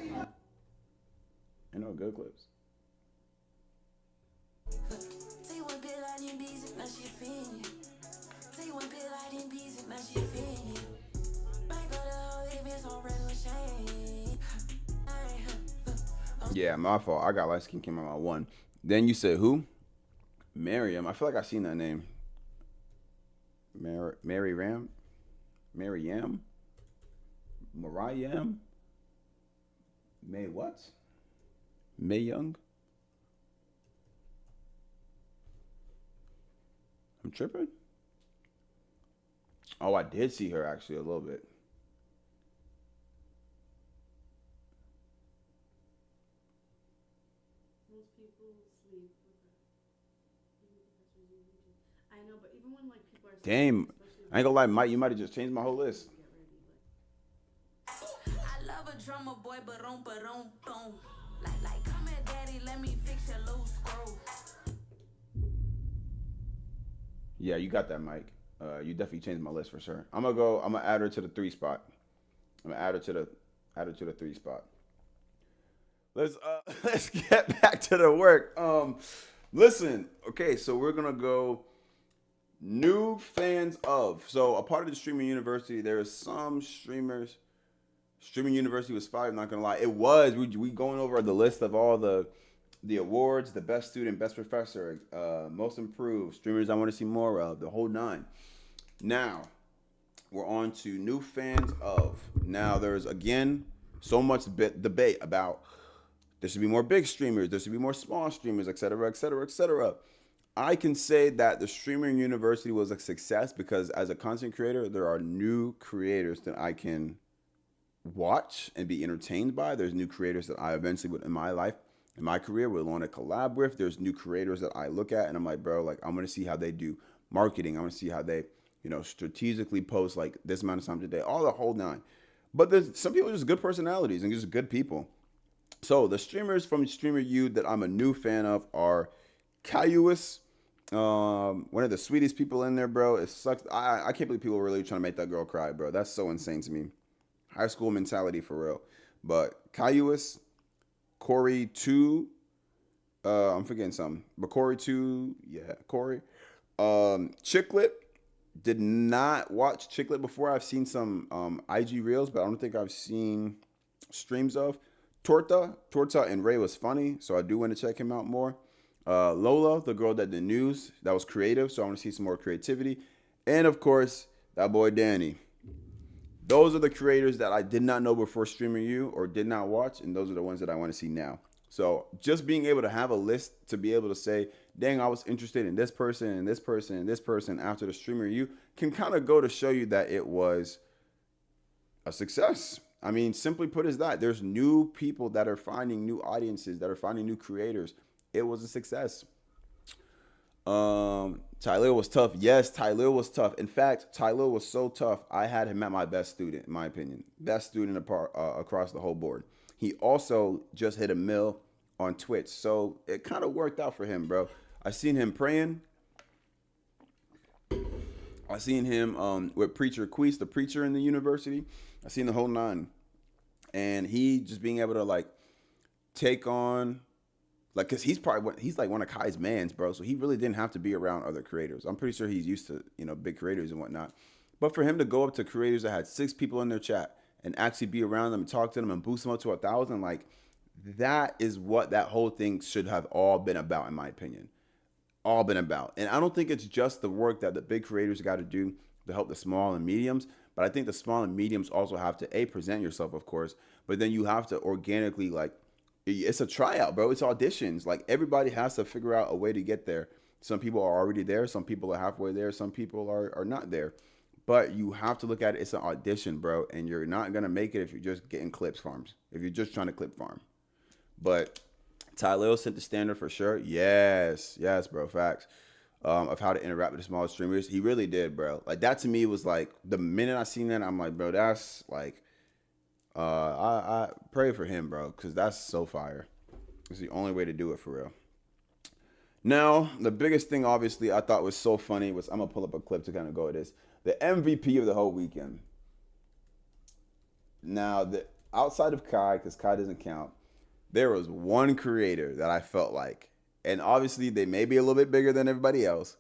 You know, good clips. Yeah, my fault. I got light skin came out my 1. Then you said who? Miriam. I feel like I've seen that name. Mary Ram? Mariam? Mariam? May what? May Young? I'm tripping. Oh, I did see her actually a little bit. Most people sleep with her. I know, but even when like people are Damn. I ain't gonna lie, Mike, you might have just changed my whole list. I love a drummer boy, but boom. Like, come here, daddy, let me fix your little scroll. Yeah, you got that, Mike. You definitely changed my list for sure. I'm gonna add her to the 3 spot. I'm gonna add her to the 3 spot. Let's get back to the work. Listen, okay, so we're gonna go new fans of. So a part of the streaming university, there is some streamers. Streaming university was fire, I'm not gonna lie. It was. We going over the list of all the awards, the best student, best professor, most improved, streamers I want to see more of, the whole 9. Now, we're on to new fans of. Now, there's, again, so much debate about there should be more big streamers, there should be more small streamers, etc., etc., etc. I can say that the streaming university was a success because as a content creator, there are new creators that I can watch and be entertained by. There's new creators that I eventually would, in my life, in my career, would want to collab with. There's new creators that I look at and I'm like, bro, like, I'm going to see how they do marketing. I'm going to see how they, strategically post like this amount of time today, all the whole 9. But there's some people just good personalities and just good people. So the streamers from Streamer U that I'm a new fan of are Cayus, one of the sweetest people in there, bro. It sucks. I can't believe people are really trying to make that girl cry, bro. That's so insane to me. High school mentality for real. But Cayus, Corey 2, I'm forgetting something. But Corey 2, yeah, Corey. Chicklet, did not watch Chicklet before. I've seen some IG reels, but I don't think I've seen streams of. Torta and Ray was funny, so I do want to check him out more. Lola, the girl that did news, that was creative, so I want to see some more creativity. And of course, that boy Danny. Those are the creators that I did not know before Streaming You or did not watch, and those are the ones that I want to see now. So just being able to have a list to be able to say, dang, I was interested in this person and this person and this person after the Streamer You can kind of go to show you that it was a success. I mean, simply put is that there's new people that are finding new audiences, that are finding new creators. It was a success. Tyler was tough. Yes, Tyler was tough. In fact, Tyler was so tough, I had him at my best student, in my opinion. Best student across the whole board. He also just hit 1 mil on Twitch. So it kind of worked out for him, bro. I seen him praying. I seen him with Preacher Queese, the preacher in the university. I seen the whole 9. And he just being able to like take on, like, cause he's like one of Kai's mans, bro. So he really didn't have to be around other creators. I'm pretty sure he's used to, big creators and whatnot. But for him to go up to creators that had 6 people in their chat and actually be around them and talk to them and boost them up to 1,000, like, that is what that whole thing should have all been about, in my opinion. All been about. And I don't think it's just the work that the big creators got to do to help the small and mediums, but I think the small and mediums also have to present yourself, of course, but then you have to organically, like, it's a tryout, bro. It's auditions. Like, everybody has to figure out a way to get there. Some people are already there. Some people are halfway there. Some people are not there. But you have to look at it. It's an audition, bro. And you're not going to make it if you're just getting clips farms. If you're just trying to clip farm. But Tyleo set the standard for sure. Yes, bro. Facts. of how to interact with the smaller streamers. He really did, bro. Like that to me was like the minute I seen that, I'm like, bro, that's like, I pray for him, bro, because that's so fire. It's the only way to do it for real. Now, the biggest thing, obviously, I thought was so funny was, I'm gonna pull up a clip to kind of go with this. The MVP of the whole weekend. Now, outside of Kai, because Kai doesn't count, there was one creator that I felt like, and obviously they may be a little bit bigger than everybody else,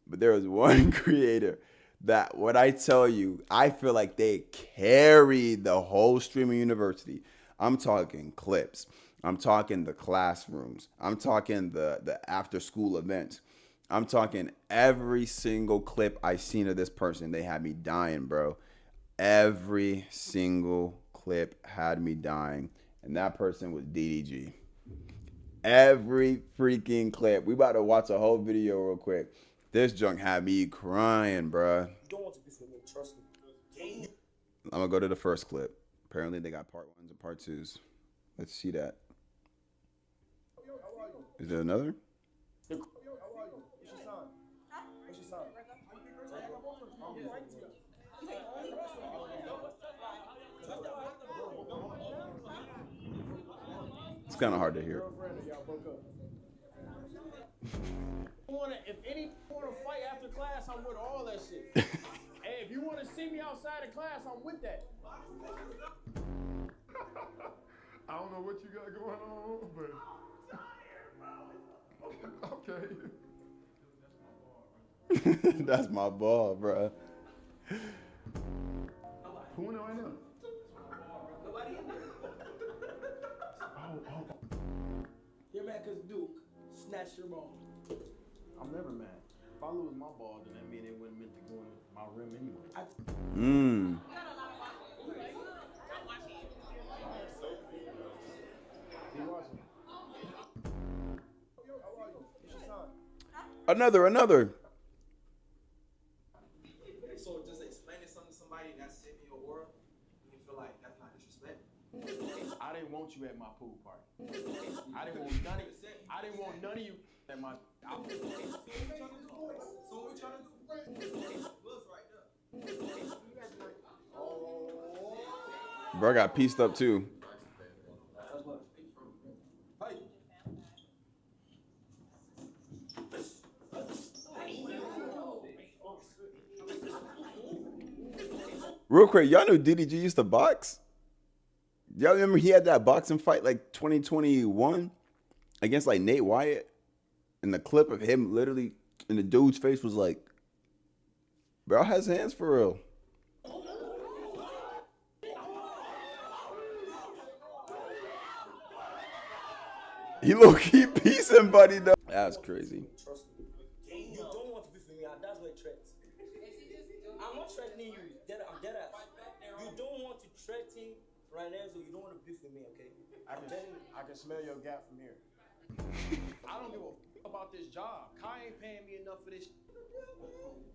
but there was one creator that, when I tell you, I feel like they carried the whole streaming university. I'm talking clips. I'm talking the classrooms. I'm talking the after school events. I'm talking every single clip I seen of this person. They had me dying, bro. Every single clip had me dying. And that person was DDG. Every freaking clip. We about to watch a whole video real quick. This junk had me crying, bro. Don't want to be for me, trust me. I'm gonna go to the first clip. Apparently they got part 1s and part 2s. Let's see that. Is there another? It's kind of hard to hear. If any want to fight after class, I'm with all that shit. Hey, if you want to see me outside of class, I'm with that. I don't know what you got going on, but okay. That's my ball, bro. Who in there right now? You're mad because Duke snatched your ball. I'm never mad. If I lose my ball, then that means it wasn't meant to go in my rim anyway. Another. So just explaining something to somebody that's in your aura, you feel like that's not disrespect? I didn't want you at my pool party. I didn't want none of you at my. So what we trying to do? Bro got pieced up too. Real quick, y'all know DDG used to box? Y'all remember he had that boxing fight like 2021 against like Nate Wyatt? And the clip of him literally, and the dude's face was like, bro has hands for real. He low-key piecing buddy though. That's crazy. Trust me. You don't want to be for me, that's why threats. I'm not threatening you. I'm dead ass. You don't want to threaten right now, so you don't want to be for me, okay? I can smell your gap from here. I don't give a f about this job. Kai ain't paying me enough for this.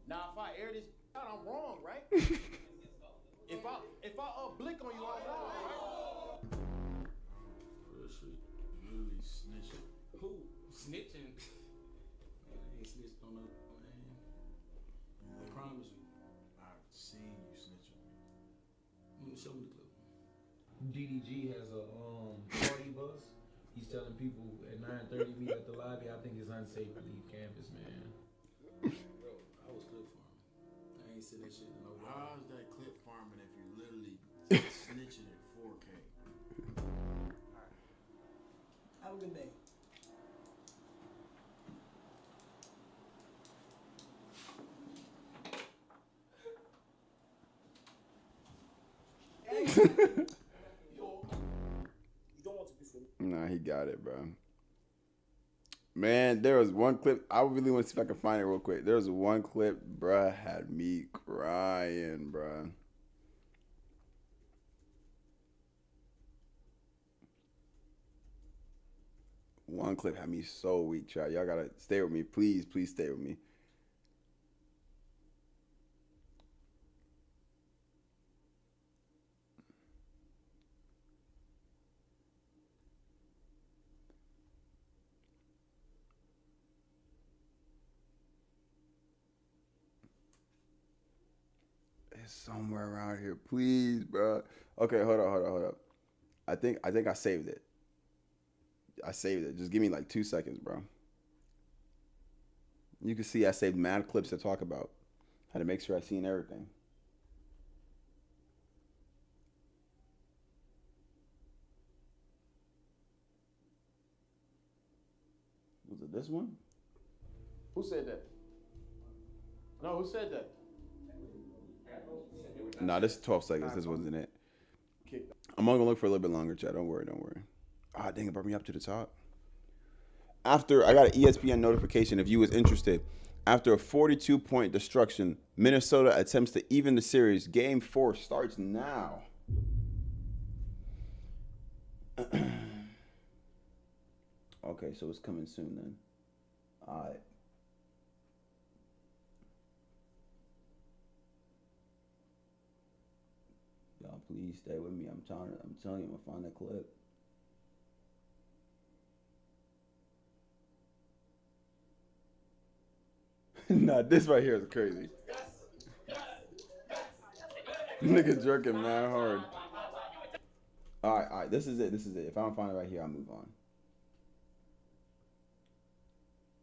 Now, if I air this out, I'm wrong, right? if I blink on you, I'm wrong, right? Real shit. Really snitching. Who? Snitching? Man, I ain't snitched on no man. I promise you. I've seen you snitch on me. Show me the clip. DDG has a party bus. He's telling people at 9:30 meet at the lobby. I think it's unsafe to leave campus, man. Bro, I was clip farming. I ain't seen that shit in no way. How's that clip farming if you're literally snitching at 4K? Alright. Have a good day. Nah, he got it, bro. Man, there was one clip. I really want to see if I can find it real quick. There was one clip, bruh, had me crying, bruh. One clip had me so weak, chat. Y'all gotta stay with me. Please, please stay with me. somewhere around here, please, bro. Okay, hold up. I think I saved it. Just give me like 2 seconds, bro. You can see I saved mad clips to talk about. Had to make sure I seen everything. Was it this one? Who said that? No, who said that? Nah, this is 12 seconds. This wasn't it. I'm only gonna look for a little bit longer, chat. Don't worry. Ah, dang, it brought me up to the top. After I got an ESPN notification, if you was interested, after a 42-point destruction, Minnesota attempts to even the series. Game 4 starts now. Okay, so it's coming soon then. All right. Y'all, please stay with me. I'm telling you, I'm gonna find that clip. Nah, this right here is crazy. Nigga jerking mad hard. All right. This is it. If I don't find it right here, I'll move on.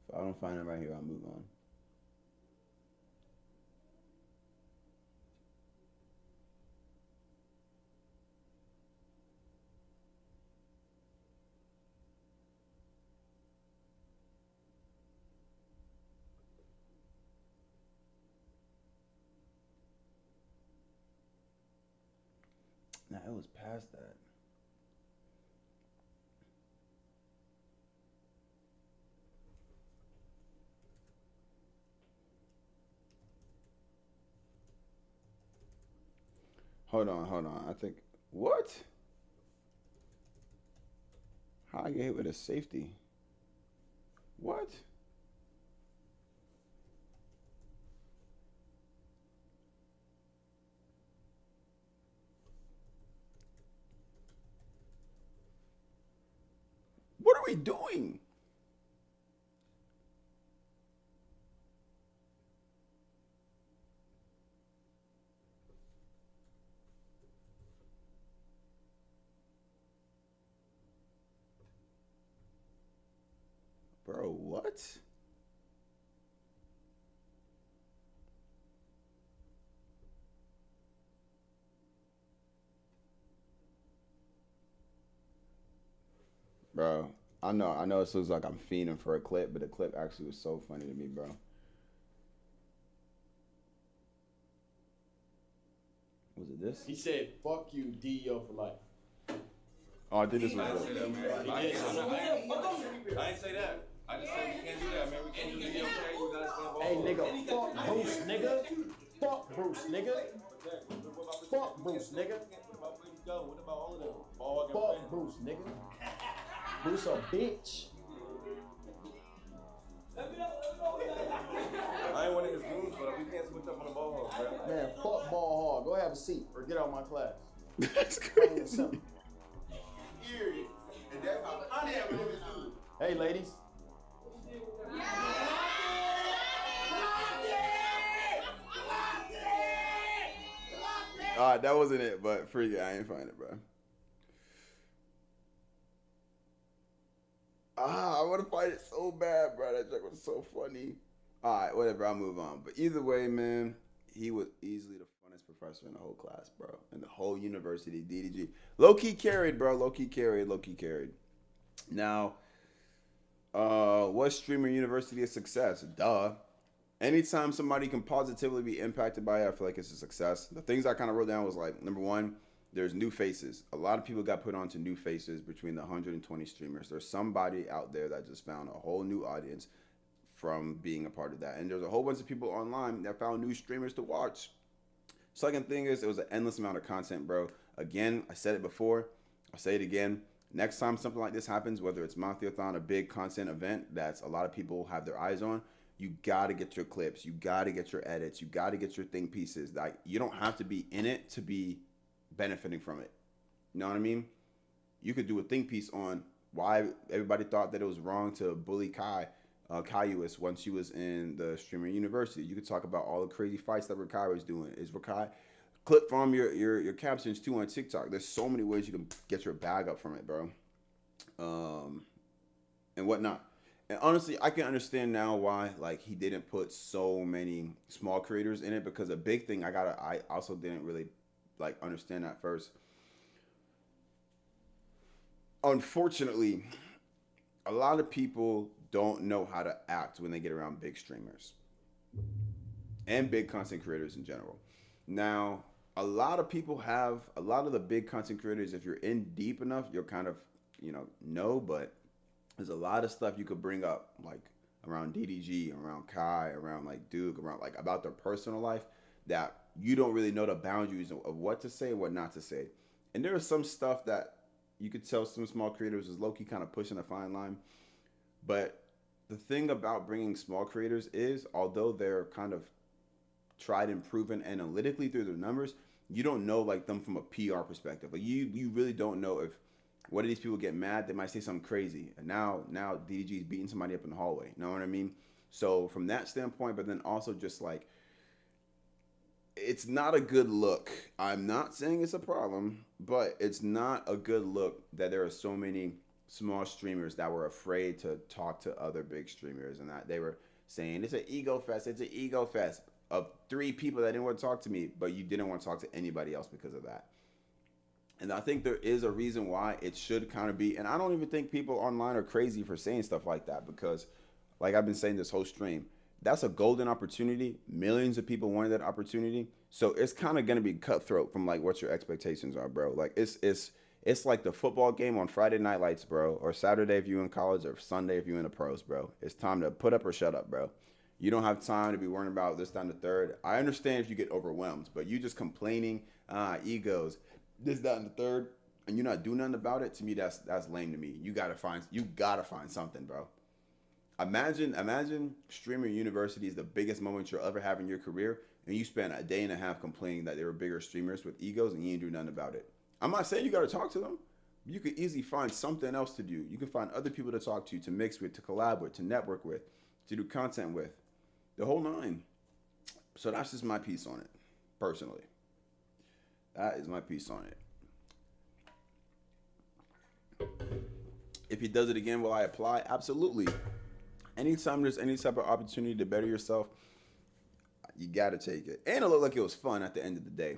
If I don't find it right here, I'll move on. Nah, it was past that. Hold on. I think, what? How I get hit with a safety? What? What are we doing? Bro, what? Bro, I know it looks like I'm fiending for a clip, but the clip actually was so funny to me, bro. Was it this? He said, "Fuck you, DEO for life." Oh, I did this one. I didn't say that, man. I didn't say that. I just said we can't do that, man. We can't do the DEO. Hey, nigga, fuck Bruce, nigga. Fuck Bruce, nigga. Fuck Bruce, nigga. What about all of them? Fuck Bruce, nigga. Bruce a bitch. I ain't one of his rules, but we can't switch up on the ball hog, bro. Man, fuck ball hog. Go have a seat or get out of my class. That's crazy. And that's how I am with his dude. Hey, ladies. Alright, that wasn't it, but freak it, I ain't find it, bro. I want to find it so bad, bro. That joke was so funny. Alright, whatever, I'll move on. But either way, man, he was easily the funnest professor in the whole class, bro. In the whole university, DDG. Low-key carried, bro. Low-key carried. Now, was streamer university a success? Duh. Anytime somebody can positively be impacted by it, I feel like it's a success. The things I kind of wrote down was like, number one, there's new faces. A lot of people got put onto new faces between the 120 streamers. There's somebody out there that just found a whole new audience from being a part of that. And there's a whole bunch of people online that found new streamers to watch. Second thing is, it was an endless amount of content, bro. Again, I said it before. I'll say it again. Next time something like this happens, whether it's Monthly-a-thon, a big content event that's a lot of people have their eyes on, you got to get your clips. You got to get your edits. You got to get your think pieces. Like, you don't have to be in it to be benefiting from it. You know what I mean? You could do a think piece on why everybody thought that it was wrong to bully Kaius when she was in the streamer university. You could talk about all the crazy fights that Rakai was doing. Is Rakai clip from your captions too on TikTok. There's so many ways you can get your bag up from it, bro. And whatnot. And honestly, I can understand now why like he didn't put so many small creators in it, because a big thing I also didn't really like understand that first. Unfortunately, a lot of people don't know how to act when they get around big streamers and big content creators in general. Now, a lot of the big content creators, if you're in deep enough, you'll kind of, know, but there's a lot of stuff you could bring up, like around DDG, around Kai, around like Duke, around like about their personal life that you don't really know the boundaries of what to say and what not to say. And there is some stuff that you could tell some small creators is low-key kind of pushing a fine line. But the thing about bringing small creators is, although they're kind of tried and proven analytically through their numbers, you don't know like them from a PR perspective. Like you really don't know if what do these people get mad? They might say something crazy. And now DDG is beating somebody up in the hallway. You know what I mean? So from that standpoint, but then also just like, it's not a good look. I'm not saying it's a problem, but it's not a good look that there are so many small streamers that were afraid to talk to other big streamers, and that they were saying it's an ego fest. It's an ego fest of 3 people that didn't want to talk to me, but you didn't want to talk to anybody else because of that. And I think there is a reason why it should kind of be, and I don't even think people online are crazy for saying stuff like that, because like I've been saying this whole stream, that's a golden opportunity. Millions of people wanted that opportunity. So it's kind of going to be cutthroat from like what your expectations are, bro. Like it's like the football game on Friday Night Lights, bro, or Saturday if you're in college, or Sunday if you're in the pros, bro. It's time to put up or shut up, bro. You don't have time to be worrying about this, time, the third. I understand if you get overwhelmed, but you just complaining, egos, this, that, and the third, and you're not doing nothing about it. To me, that's lame to me. You gotta find something, bro. Imagine streamer university is the biggest moment you'll ever have in your career, and you spent a day and a half complaining that there were bigger streamers with egos, and you ain't do nothing about it. I'm not saying you gotta talk to them. You could easily find something else to do. You can find other people to talk to mix with, to collab with, to network with, to do content with, the whole 9. So that's just my piece on it, personally. That is my piece on it. If he does it again, will I apply? Absolutely. Anytime there's any type of opportunity to better yourself, you gotta take it. And it looked like it was fun at the end of the day.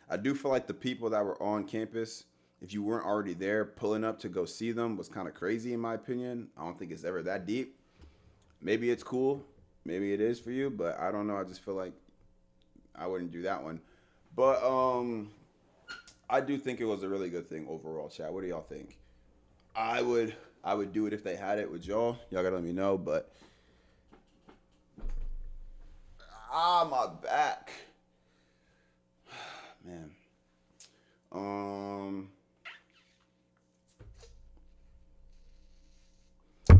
I do feel like the people that were on campus, if you weren't already there, pulling up to go see them was kind of crazy in my opinion. I don't think it's ever that deep. Maybe it's cool. Maybe it is for you, but I don't know. I just feel like I wouldn't do that one. But I do think it was a really good thing overall, chat. What do y'all think? I would do it if they had it with y'all. Y'all gotta let me know, but my back. Man.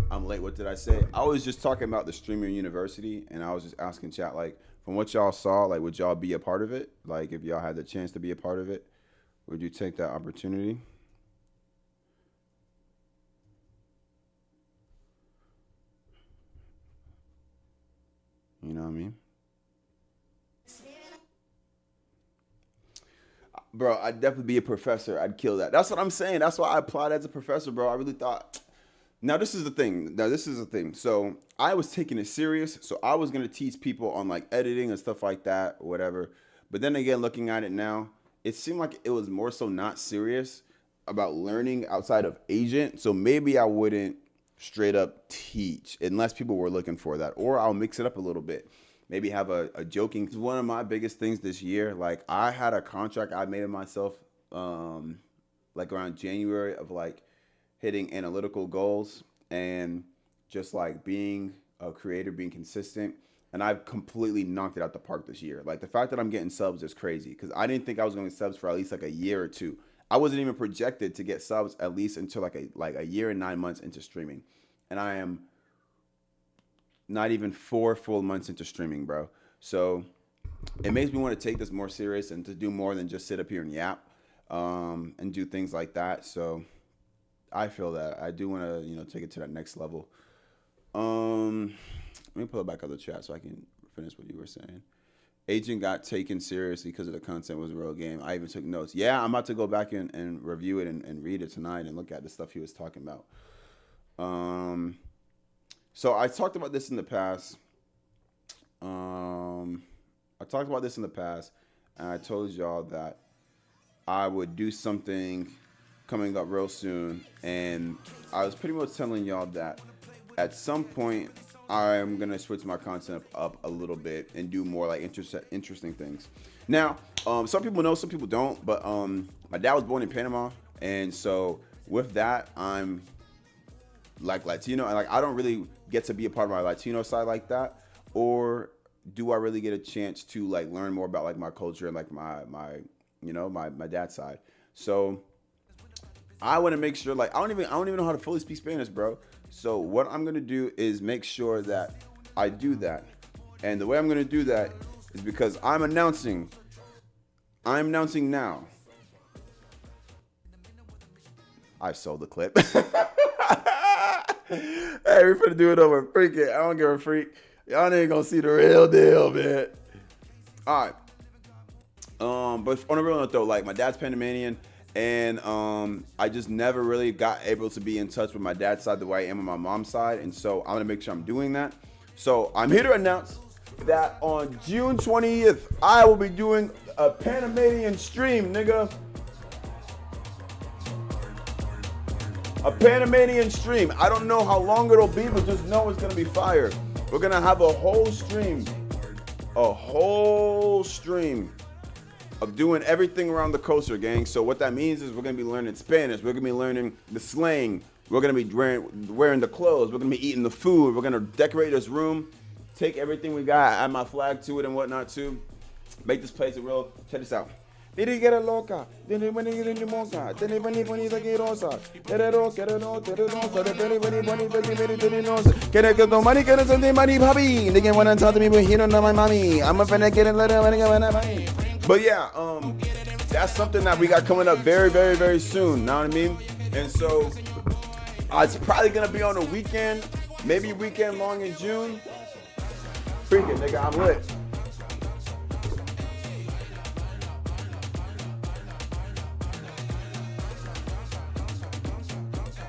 I'm late. What did I say? I was just talking about the streamer university, and I was just asking chat, like, from what y'all saw, like, would y'all be a part of it? Like, if y'all had the chance to be a part of it, would you take that opportunity? You know what I mean? Bro, I'd definitely be a professor. I'd kill that. That's what I'm saying. That's why I applied as a professor, bro. I really thought. Now, this is the thing. So I was taking it serious. So I was going to teach people on like editing and stuff like that, or whatever. But then again, looking at it now, it seemed like it was more so not serious about learning outside of agent. So maybe I wouldn't straight up teach unless people were looking for that. Or I'll mix it up a little bit. Maybe have a joking. One of my biggest things this year, like I had a contract I made of myself like around January of like hitting analytical goals and just like being a creator, being consistent. And I've completely knocked it out the park this year. Like the fact that I'm getting subs is crazy because I didn't think I was going to get subs for at least like a year or 2. I wasn't even projected to get subs at least until like a year and 9 months into streaming. And I am not even 4 full months into streaming, bro. So it makes me want to take this more serious and to do more than just sit up here and yap and do things like that. So I feel that I do want to, take it to that next level. Let me pull it back up the chat so I can finish what you were saying. Agent got taken seriously because of the content was a real game. I even took notes. Yeah, I'm about to go back and review it and read it tonight and look at the stuff he was talking about. So I talked about this in the past. And I told y'all that I would do something coming up real soon, and I was pretty much telling y'all that at some point I'm gonna switch my content up a little bit and do more like interesting things. Now, some people know, some people don't, but my dad was born in Panama, and so with that, I'm like Latino, and like I don't really get to be a part of my Latino side like that, or do I really get a chance to like learn more about like my culture and like my dad's side? So I want to make sure, like I don't even know how to fully speak Spanish, bro. So what I'm gonna do is make sure that I do that, and the way I'm gonna do that is because I'm announcing now. I sold the clip. Hey, we're finna do it over. Freak it. I don't give a freak. Y'all ain't gonna see the real deal, man. All right. But on a real note though, like my dad's Panamanian, and I just never really got able to be in touch with my dad's side the way I am on my mom's side, and so I'm gonna make sure I'm doing that. So I'm here to announce that on June 20th, I will be doing a Panamanian stream, nigga. A Panamanian stream. I don't know how long it'll be, but just know it's gonna be fire. We're gonna have a whole stream of doing everything around the culture, gang. So what that means is we're gonna be learning Spanish. We're gonna be learning the slang. We're gonna be wearing the clothes. We're gonna be eating the food. We're gonna decorate this room, take everything we got, add my flag to it and whatnot too. Make this place a real. Check this out. Did get a loca? Did it when you get in the mocha? Did it when you get rosa? Get it all, get it all, get it all. Get it, get the money, get it, the money, puppy. They get one and talk to me, but he don't know my mommy. I'm a finna get it, let it, money. But yeah, that's something that we got coming up very, very, very soon. Know what I mean? And so it's probably gonna be on a weekend, maybe weekend long in June. Freaking nigga, I'm lit.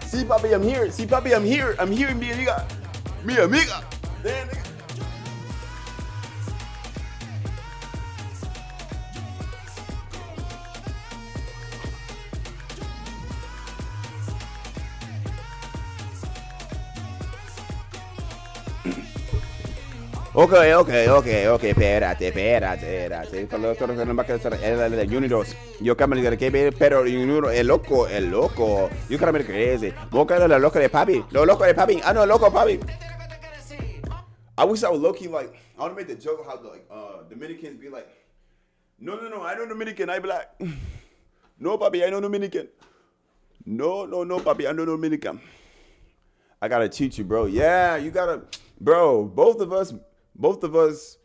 See, papi, I'm here. See, papi, I'm here. I'm here, mi amiga. Mi amiga. Damn, nigga. Okay, espérate. Unidos. Yo cámara que pero Unido, el loco. Yo cámara que ese. Boca de la loca de papi. Lo loco de papi. I know loco papi. I wish I was low-key like, I want to make the joke how like Dominicans be like, no, I know Dominican, I black. No, papi, I know Dominican. No, papi, I know Dominican. I gotta teach you, bro. Yeah, you gotta, bro. Both of us,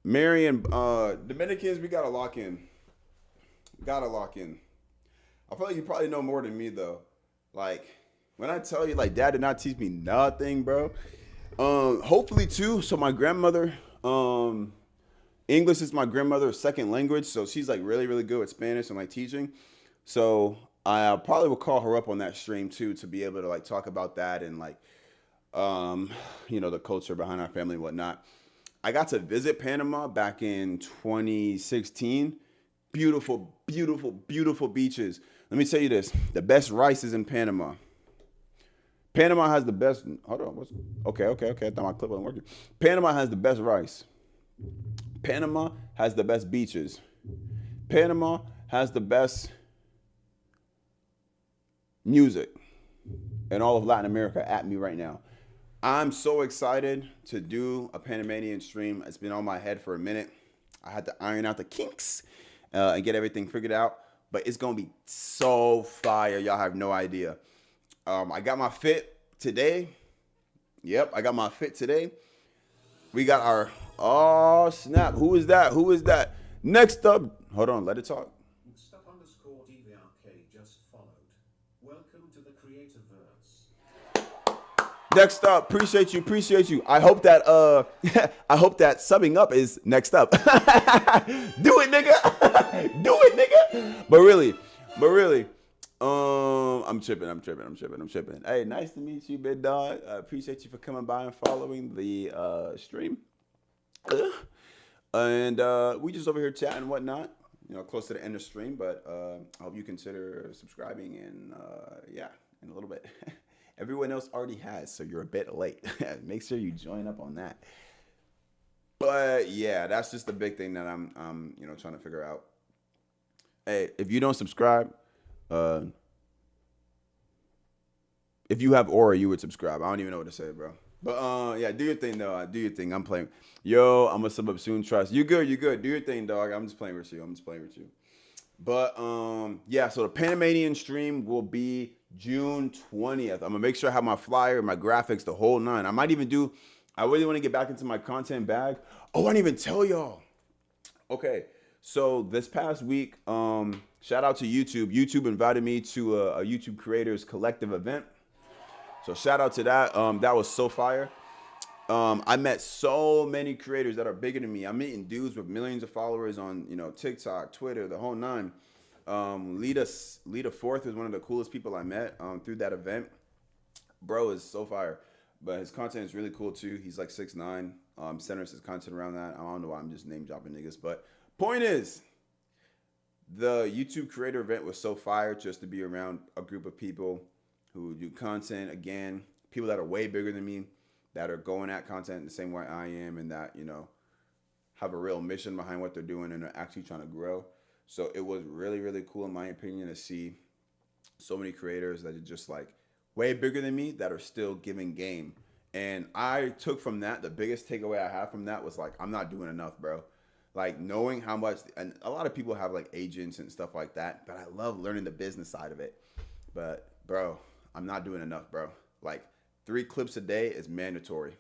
Mary and Dominicans, we gotta lock in. I feel like you probably know more than me though. Like when I tell you, like Dad did not teach me nothing, bro. Hopefully too. So my grandmother, English is my grandmother's second language, so she's like really, really good at Spanish and like teaching. So I probably will call her up on that stream too to be able to like talk about that and like, the culture behind our family and whatnot. I got to visit Panama back in 2016. Beautiful, beautiful, beautiful beaches. Let me tell you this: the best rice is in Panama. Panama has the best. Hold on. Okay. I thought my clip wasn't working. Panama has the best rice. Panama has the best beaches. Panama has the best music in all of Latin America at me right now. I'm so excited to do a Panamanian stream. It's been on my head for a minute. I had to iron out the kinks and get everything figured out. But it's going to be so fire. Y'all have no idea. I got my fit today. Yep, I got my fit today. We got our... Oh, snap. Who is that? Next up... Hold on, let it talk. Next up, appreciate you. I hope that subbing up is next up. Do it, nigga. But really, I'm tripping. Hey, nice to meet you, big dog. I appreciate you for coming by and following the stream. And we just over here chatting and whatnot. Close to the end of the stream, but I hope you consider subscribing and in a little bit. Everyone else already has, so you're a bit late. Make sure you join up on that. But yeah, that's just the big thing that I'm trying to figure out. Hey, if you don't subscribe, if you have Aura, you would subscribe. I don't even know what to say, bro. But yeah, do your thing though. Do your thing. I'm playing. Yo, I'm gonna sub up soon. Trust. You good. Do your thing, dog. I'm just playing with you. But yeah, so the Panamanian stream will be June 20th. I'm gonna make sure I have my flyer, my graphics, the whole nine. I really want to get back into my content bag. Oh, I didn't even tell y'all. Okay, so this past week, shout out to YouTube. YouTube invited me to a YouTube Creators Collective event. So shout out to that. That was so fire. I met so many creators that are bigger than me. I'm meeting dudes with millions of followers on, TikTok, Twitter, the whole nine. Lita Fourth is one of the coolest people I met through that event. Bro is so fire, but his content is really cool too. He's like 6'9". Centers his content around that. I don't know why I'm just name dropping niggas, but point is, the YouTube creator event was so fire just to be around a group of people who do content, again, people that are way bigger than me, that are going at content the same way I am, and that, have a real mission behind what they're doing and are actually trying to grow. So it was really, really cool, in my opinion, to see so many creators that are just like way bigger than me that are still giving game. And I took from that, the biggest takeaway I have from that was like, I'm not doing enough, bro. Like knowing how much, and a lot of people have like agents and stuff like that, but I love learning the business side of it. But bro, I'm not doing enough, bro. Like 3 clips a day is mandatory.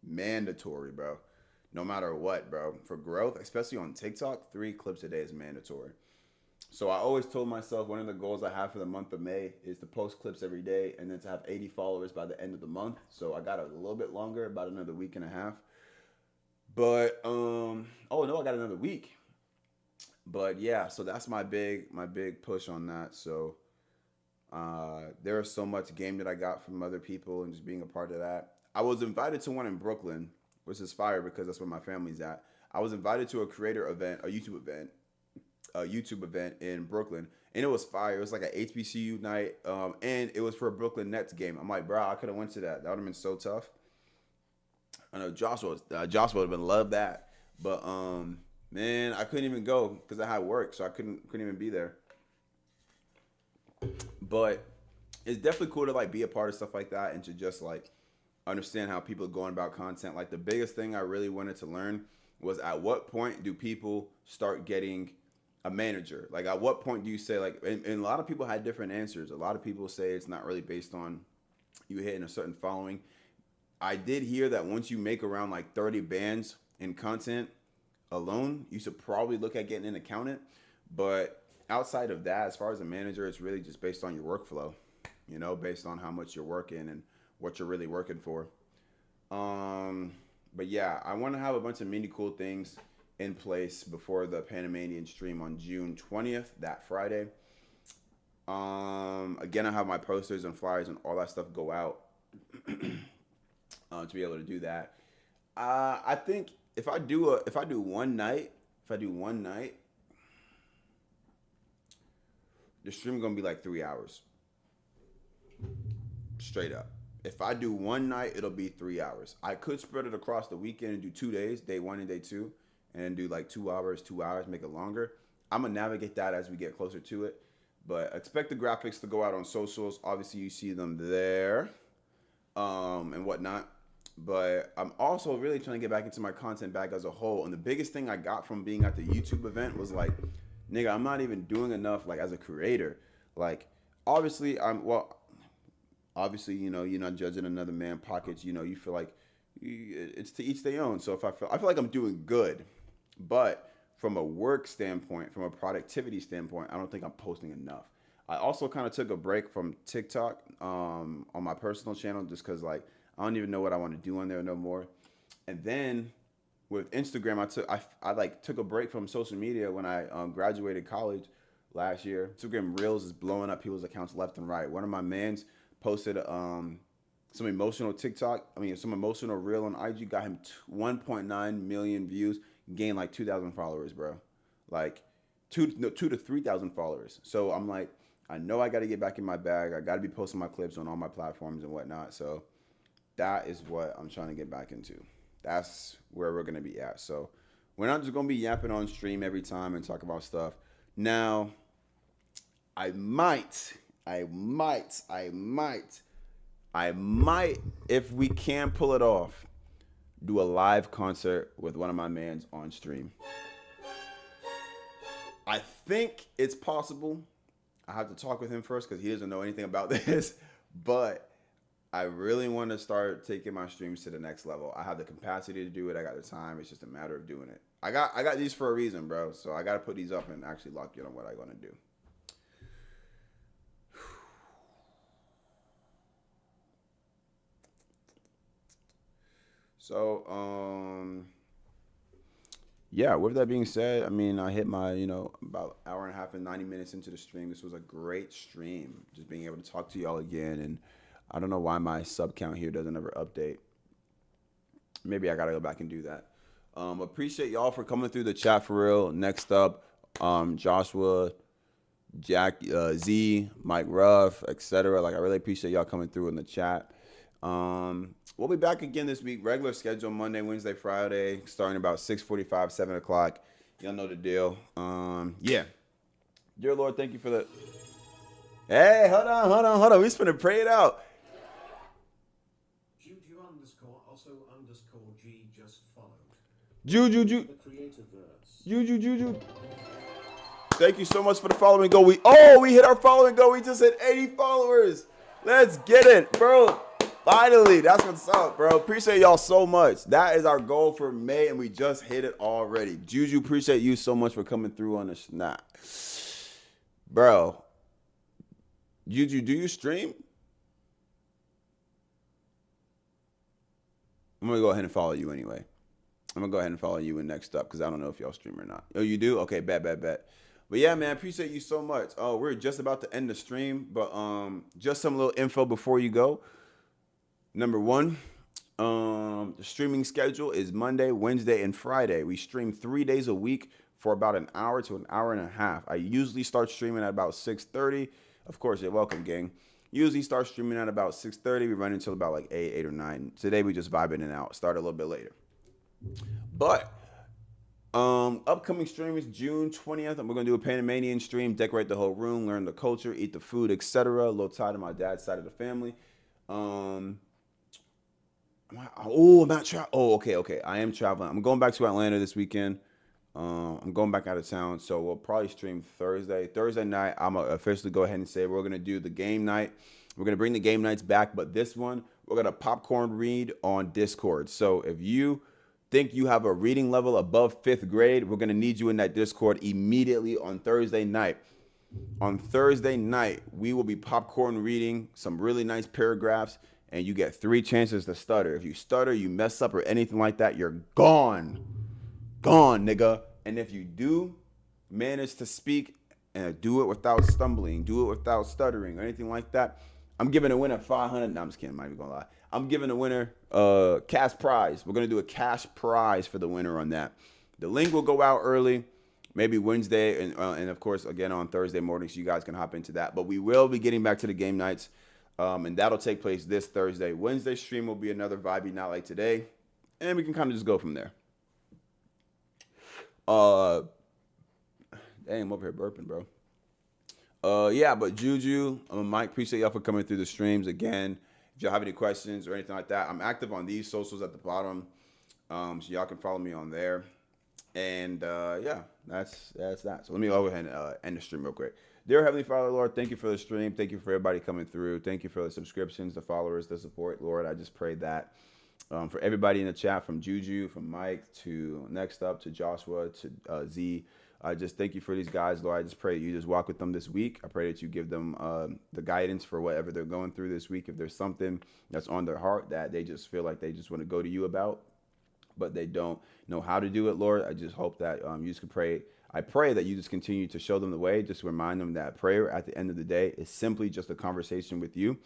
Mandatory, bro. No matter what, bro. For growth, especially on TikTok, 3 clips a day is mandatory. So I always told myself one of the goals I have for the month of May is to post clips every day and then to have 80 followers by the end of the month. So I got a little bit longer, about another week and a half. But oh no, I got another week. But yeah, so that's my big push on that. So there is so much game that I got from other people and just being a part of that. I was invited to one in Brooklyn, which is fire because that's where my family's at. I was invited to a creator event, a YouTube event in Brooklyn, and it was fire. It was like an HBCU night, and it was for a Brooklyn Nets game. I'm like, bro, I could have went to that. That would have been so tough. I know Joshua would have been loved that, but man, I couldn't even go because I had work, so I couldn't even be there. But it's definitely cool to like be a part of stuff like that and to just like understand how people are going about content. Like the biggest thing I really wanted to learn was at what point do people start getting a manager? Like at what point do you say like, and a lot of people had different answers. A lot of people say it's not really based on you hitting a certain following. I did hear that once you make around like 30 bands in content alone, you should probably look at getting an accountant. But outside of that, as far as a manager, it's really just based on your workflow, based on how much you're working and what you're really working for. But yeah, I want to have a bunch of mini cool things in place before the Panamanian stream on June 20th, that Friday. Again, I have my posters and flyers and all that stuff go out to be able to do that. I think if I do one night, the stream gonna be like 3 hours. Straight up. If I do one night, it'll be 3 hours. I could spread it across the weekend and do 2 days, day 1 and day 2, and then do like 2 hours, make it longer. I'm gonna navigate that as we get closer to it. But expect the graphics to go out on socials. Obviously, you see them there, and whatnot. But I'm also really trying to get back into my content bag as a whole. And the biggest thing I got from being at the YouTube event was like, nigga, I'm not even doing enough like as a creator. Like, obviously, you're not judging another man's pockets. You feel like it's to each their own. So if I feel like I'm doing good, but from a work standpoint, from a productivity standpoint, I don't think I'm posting enough. I also kind of took a break from TikTok on my personal channel just because like I don't even know what I want to do on there no more. And then with Instagram, I like took a break from social media when I graduated college last year. Instagram Reels is blowing up people's accounts left and right. One of my mans posted some emotional some emotional reel on IG, got him 1.9 million views, gained like 2,000 followers, bro. Like 2 to 3,000 followers. So I'm like, I know I got to get back in my bag. I got to be posting my clips on all my platforms and whatnot. So that is what I'm trying to get back into. That's where we're going to be at. So we're not just going to be yapping on stream every time and talk about stuff. Now, I might, if we can pull it off, do a live concert with one of my mans on stream. I think it's possible. I have to talk with him first because he doesn't know anything about this, but I really want to start taking my streams to the next level. I have the capacity to do it. I got the time. It's just a matter of doing it. I got these for a reason, bro. So I got to put these up and actually lock in on what I'm going to do. So, yeah, with that being said, I mean, I hit my, about hour and a half and 90 minutes into the stream. This was a great stream, just being able to talk to y'all again. And I don't know why my sub count here doesn't ever update. Maybe I got to go back and do that. Appreciate y'all for coming through the chat for real. Next up, Joshua, Jack, Z, Mike Ruff, etc. Like, I really appreciate y'all coming through in the chat. We'll be back again this week. Regular schedule, Monday, Wednesday, Friday, starting about 6:45, 7 o'clock. Y'all know the deal. Yeah. Dear Lord, thank you for the... Hey, hold on. We just finna pray it out. Juju _ also _ G just followed. Juju. The Creatorverse. Juju. Thank you so much for the following goal. We hit our following goal. We just hit 80 followers. Let's get it, bro. Finally, that's what's up, bro. Appreciate y'all so much. That is our goal for May, and we just hit it already. Juju, appreciate you so much for coming through on the snap. Bro, Juju, do you stream? I'm going to go ahead and follow you anyway. I'm going to go ahead and follow you in next up because I don't know if y'all stream or not. Oh, you do? Okay, bet. But yeah, man, appreciate you so much. Oh, we're just about to end the stream, but just some little info before you go. Number one, the streaming schedule is Monday, Wednesday, and Friday. We stream 3 days a week for about an hour to an hour and a half. I usually start streaming at about 6:30. Of course, you're welcome, gang. Usually start streaming at about 6:30. We run until about like 8 or 9. Today, we just vibing it out. Start a little bit later. But upcoming stream is June 20th. We're going to do a Panamanian stream, decorate the whole room, learn the culture, eat the food, etc. A little tie to my dad's side of the family. I'm not traveling. Oh, okay. I am traveling. I'm going back to Atlanta this weekend. I'm going back out of town, so we'll probably stream Thursday. Thursday night, I'm going to officially go ahead and say we're going to do the game night. We're going to bring the game nights back, but this one, we're going to popcorn read on Discord. So if you think you have a reading level above 5th grade, we're going to need you in that Discord immediately on Thursday night. On Thursday night, we will be popcorn reading some really nice paragraphs, and you get 3 chances to stutter. If you stutter, you mess up or anything like that, you're gone. Gone, nigga. And if you do manage to speak and do it without stumbling, do it without stuttering or anything like that, I'm giving a winner 500. No, I'm just kidding. I'm not even going to lie. I'm giving a winner cash prize. We're going to do a cash prize for the winner on that. The link will go out early, maybe Wednesday, and of course, again, on Thursday morning, so you guys can hop into that. But we will be getting back to the game nights. And that'll take place this Thursday. Wednesday stream will be another vibey night like today. And we can kind of just go from there. Dang, I'm over here burping, bro. Yeah, but Juju, Mike, appreciate y'all for coming through the streams again. If y'all have any questions or anything like that, I'm active on these socials at the bottom. So y'all can follow me on there. And yeah, that's that. So let me go ahead and end the stream real quick. Dear Heavenly Father, Lord, thank you for the stream. Thank you for everybody coming through. Thank you for the subscriptions, the followers, the support. Lord, I just pray that for everybody in the chat, from Juju, from Mike, to next up, to Joshua, to Z, I just thank you for these guys, Lord. I just pray that you just walk with them this week. I pray that you give them the guidance for whatever they're going through this week. If there's something that's on their heart that they just feel like they just want to go to you about, but they don't know how to do it, Lord, I just hope that you just can pray. I pray that you just continue to show them the way, just remind them that prayer at the end of the day is simply just a conversation with you.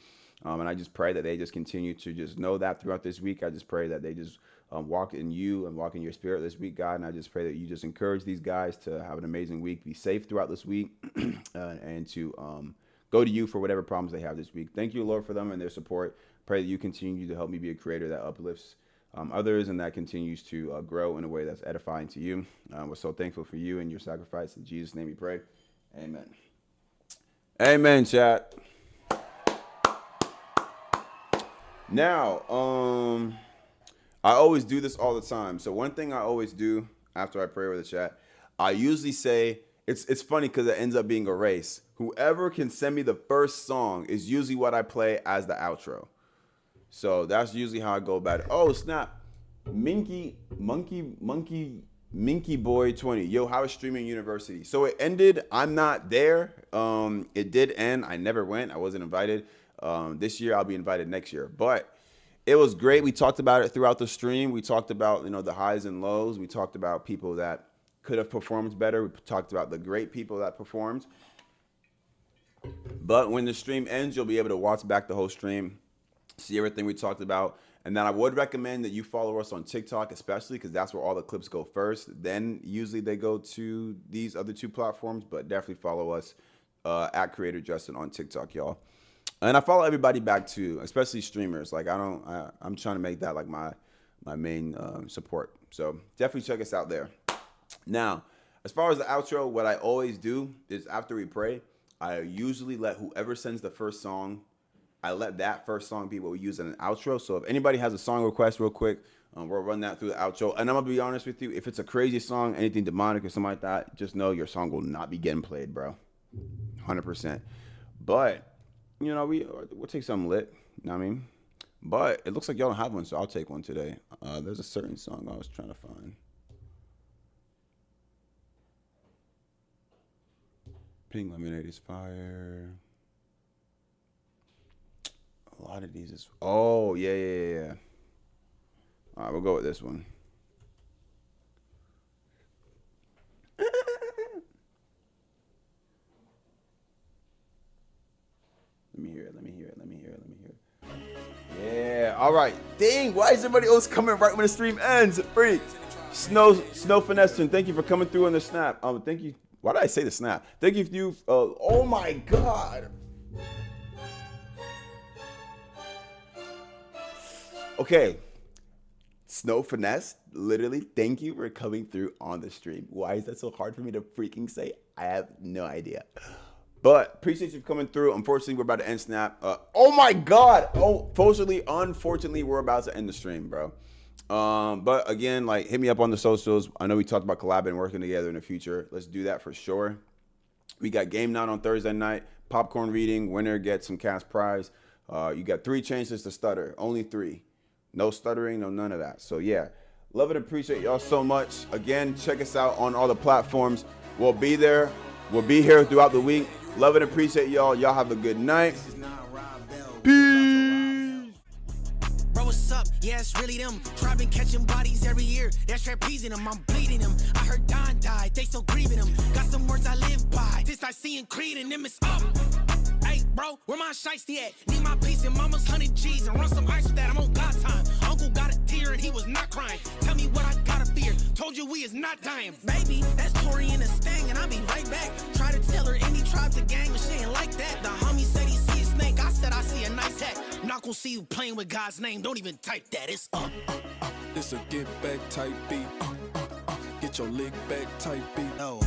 And I just pray that they just continue to just know that throughout this week. I just pray that they just walk in you and walk in your spirit this week, God. And I just pray that you just encourage these guys to have an amazing week, be safe throughout this week, and to go to you for whatever problems they have this week. Thank you, Lord, for them and their support. Pray that you continue to help me be a creator that uplifts others and that continues to grow in a way that's edifying to you. We're so thankful for you and your sacrifice. In Jesus' name we pray. Amen. Amen, chat. Now, I always do this all the time. So one thing I always do after I pray with the chat, I usually say, it's funny because it ends up being a race. Whoever can send me the first song is usually what I play as the outro. So that's usually how I go about it. Oh, snap. Minky Boy 20. Yo, how is Streaming University? So it ended. I'm not there. It did end. I never went. I wasn't invited. This year I'll be invited next year, but it was great. We talked about it throughout the stream. We talked about, the highs and lows. We talked about people that could have performed better. We talked about the great people that performed. But when the stream ends, you'll be able to watch back the whole stream, see everything we talked about. And then I would recommend that you follow us on TikTok, especially because that's where all the clips go first. Then usually they go to these other two platforms, but definitely follow us at CreatorJustin on TikTok, y'all. And I follow everybody back too, especially streamers. Like I'm trying to make that like my main support. So definitely check us out there. Now, as far as the outro, what I always do is after we pray, I usually let whoever sends the first song, I let that first song be what we use in an outro. So if anybody has a song request real quick, we'll run that through the outro. And I'm gonna be honest with you, if it's a crazy song, anything demonic or something like that, just know your song will not be getting played, bro. 100%. But we'll take something lit, you know what I mean? But it looks like y'all don't have one, so I'll take one today. There's a certain song I was trying to find. Pink Lemonade is fire. A lot of these is... Oh, yeah. All right, we'll go with this one. Let me hear it. Yeah, all right. Dang, why is everybody else coming right when the stream ends? Freak. Snow Finestrin, thank you for coming through on the snap. Thank you. Why did I say the snap? Thank you. Oh my God. Okay. Snow Finesse, literally, thank you for coming through on the stream. Why is that so hard for me to freaking say? I have no idea. But appreciate you coming through. Unfortunately, we're about to end snap. Oh my God. Oh, unfortunately, we're about to end the stream, bro. But again, like, hit me up on the socials. I know we talked about collabing and working together in the future. Let's do that for sure. We got game night on Thursday night. Popcorn reading. Winner gets some cash prize. You got 3 chances to stutter. Only 3. No stuttering, no none of that. So yeah, love and appreciate y'all so much. Again, check us out on all the platforms. We'll be there. We'll be here throughout the week. Love and appreciate y'all. Y'all have a good night. Peace. Bro, what's up? Yeah, it's really them. Been catching bodies every year. That's trapezing them. I'm bleeding them. I heard Don died. They still grieving them. Got some words I live by. This I see in Creed and them is up. Hey, bro, where my shiesty at? Need my piece in mama's 100 G's and run some ice with that. I'm on God's time. Uncle got a tear and he was not crying. Tell me what I gotta fear. Told you we is not dying. Baby, that's Tori in a stang and I'll be right back. Try to tell her any tribe's a gang, but she ain't like that. The homie said he see a snake. I said I see a nice hat. Not gonna see you playing with God's name. Don't even type that. It's This a get back type beat. Get your lick back type beat. Oh.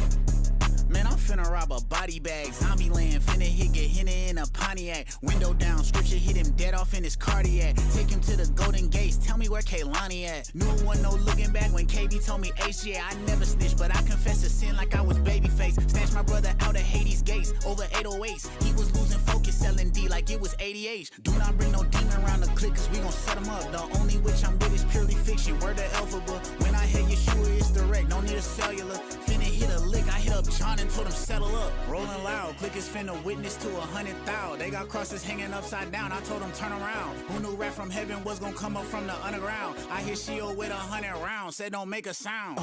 Man, I'm finna rob a body bag. Zombie land, finna hit Gehenna in a Pontiac. Window down, scripture hit him dead off in his cardiac. Take him to the Golden Gates, tell me where Kaylani at. Knew it wasn't no looking back when KB told me H, yeah, I never snitched, but I confessed to sin like I was babyface. Snatched my brother out of Hades gates, over 808s. He was losing focus, selling D like it was ADH. Do not bring no demon around the clique, cause we gon' set him up. The only witch I'm with is purely fiction, word of alphabet. When I hit Yeshua, it's direct, no need a cellular. Finna hit a lick, I hit up. John and told him settle up. Rolling loud, click is finna witness to 100,000. They got crosses hanging upside down. I told them turn around. Who knew rap from heaven was gonna come up from the underground? I hit Shio with 100 rounds. Said don't make a sound.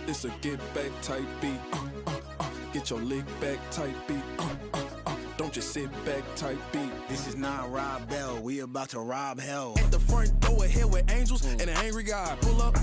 It's a get back type beat. Get your lick back type beat. Don't just sit back type beat. This is not Rob Bell. We about to rob hell. At the front door ahead with angels and an angry guy. Pull up.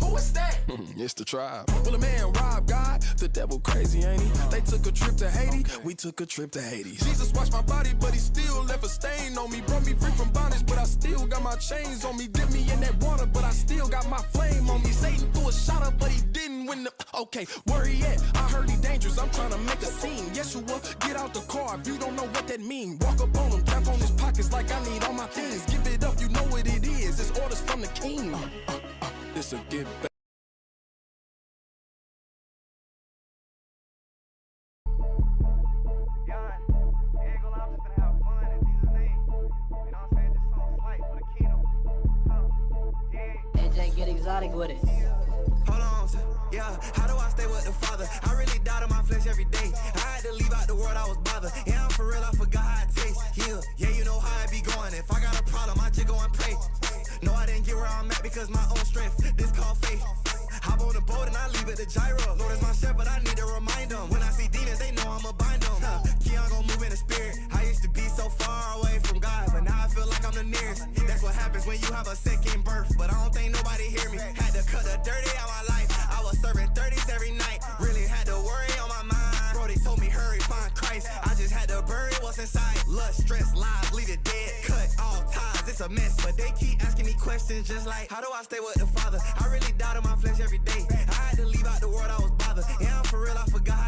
Who is that? It's the tribe. Well, a man robbed God. The devil crazy, ain't he? They took a trip to Haiti. We took a trip to Hades. Jesus washed my body, but he still left a stain on me. Brought me free from bondage, but I still got my chains on me. Dip me in that water, but I still got my flame on me. Satan threw a shot up, but he didn't win the... Okay, where he at? I heard he dangerous. I'm trying to make a scene. Yeshua, get out the car if you don't know what that mean. Walk up on him, tap on his pockets like I need all my things. Give it up, you know what it is. It's orders from the king. It's a get back. Get exotic with it. Hold on, yeah, how do I stay with the Father? I really died in my flesh every day. I had to leave out the world, I was bothered. Yeah, I'm for real, I forgot how it tastes. Yeah, you know how I be going. If I got a problem, I just go and pray. No, I didn't get where I'm at because my own strength. This called faith. Hop on the boat and I leave it to gyro. Lord is my shepherd, I need to remind them. When I see demons, they know I'ma bind them. Keon gon' move in the spirit. I used to be so far away from God, but now I feel like I'm the nearest. That's what happens when you have a second birth. But I don't think nobody hear me. Had to cut the dirty out my life. I was serving 30s every night. Really had to worry on my mind. Bro, they told me hurry, find Christ. I just had to bury what's inside. Lust, stress, lies, leave it dead. Cut all ties, it's a mess. But they keep asking me questions just like, how do I stay with the Father? I really died in my flesh every day. I had to leave out the world, I was bothered. Yeah, I'm for real, I forgot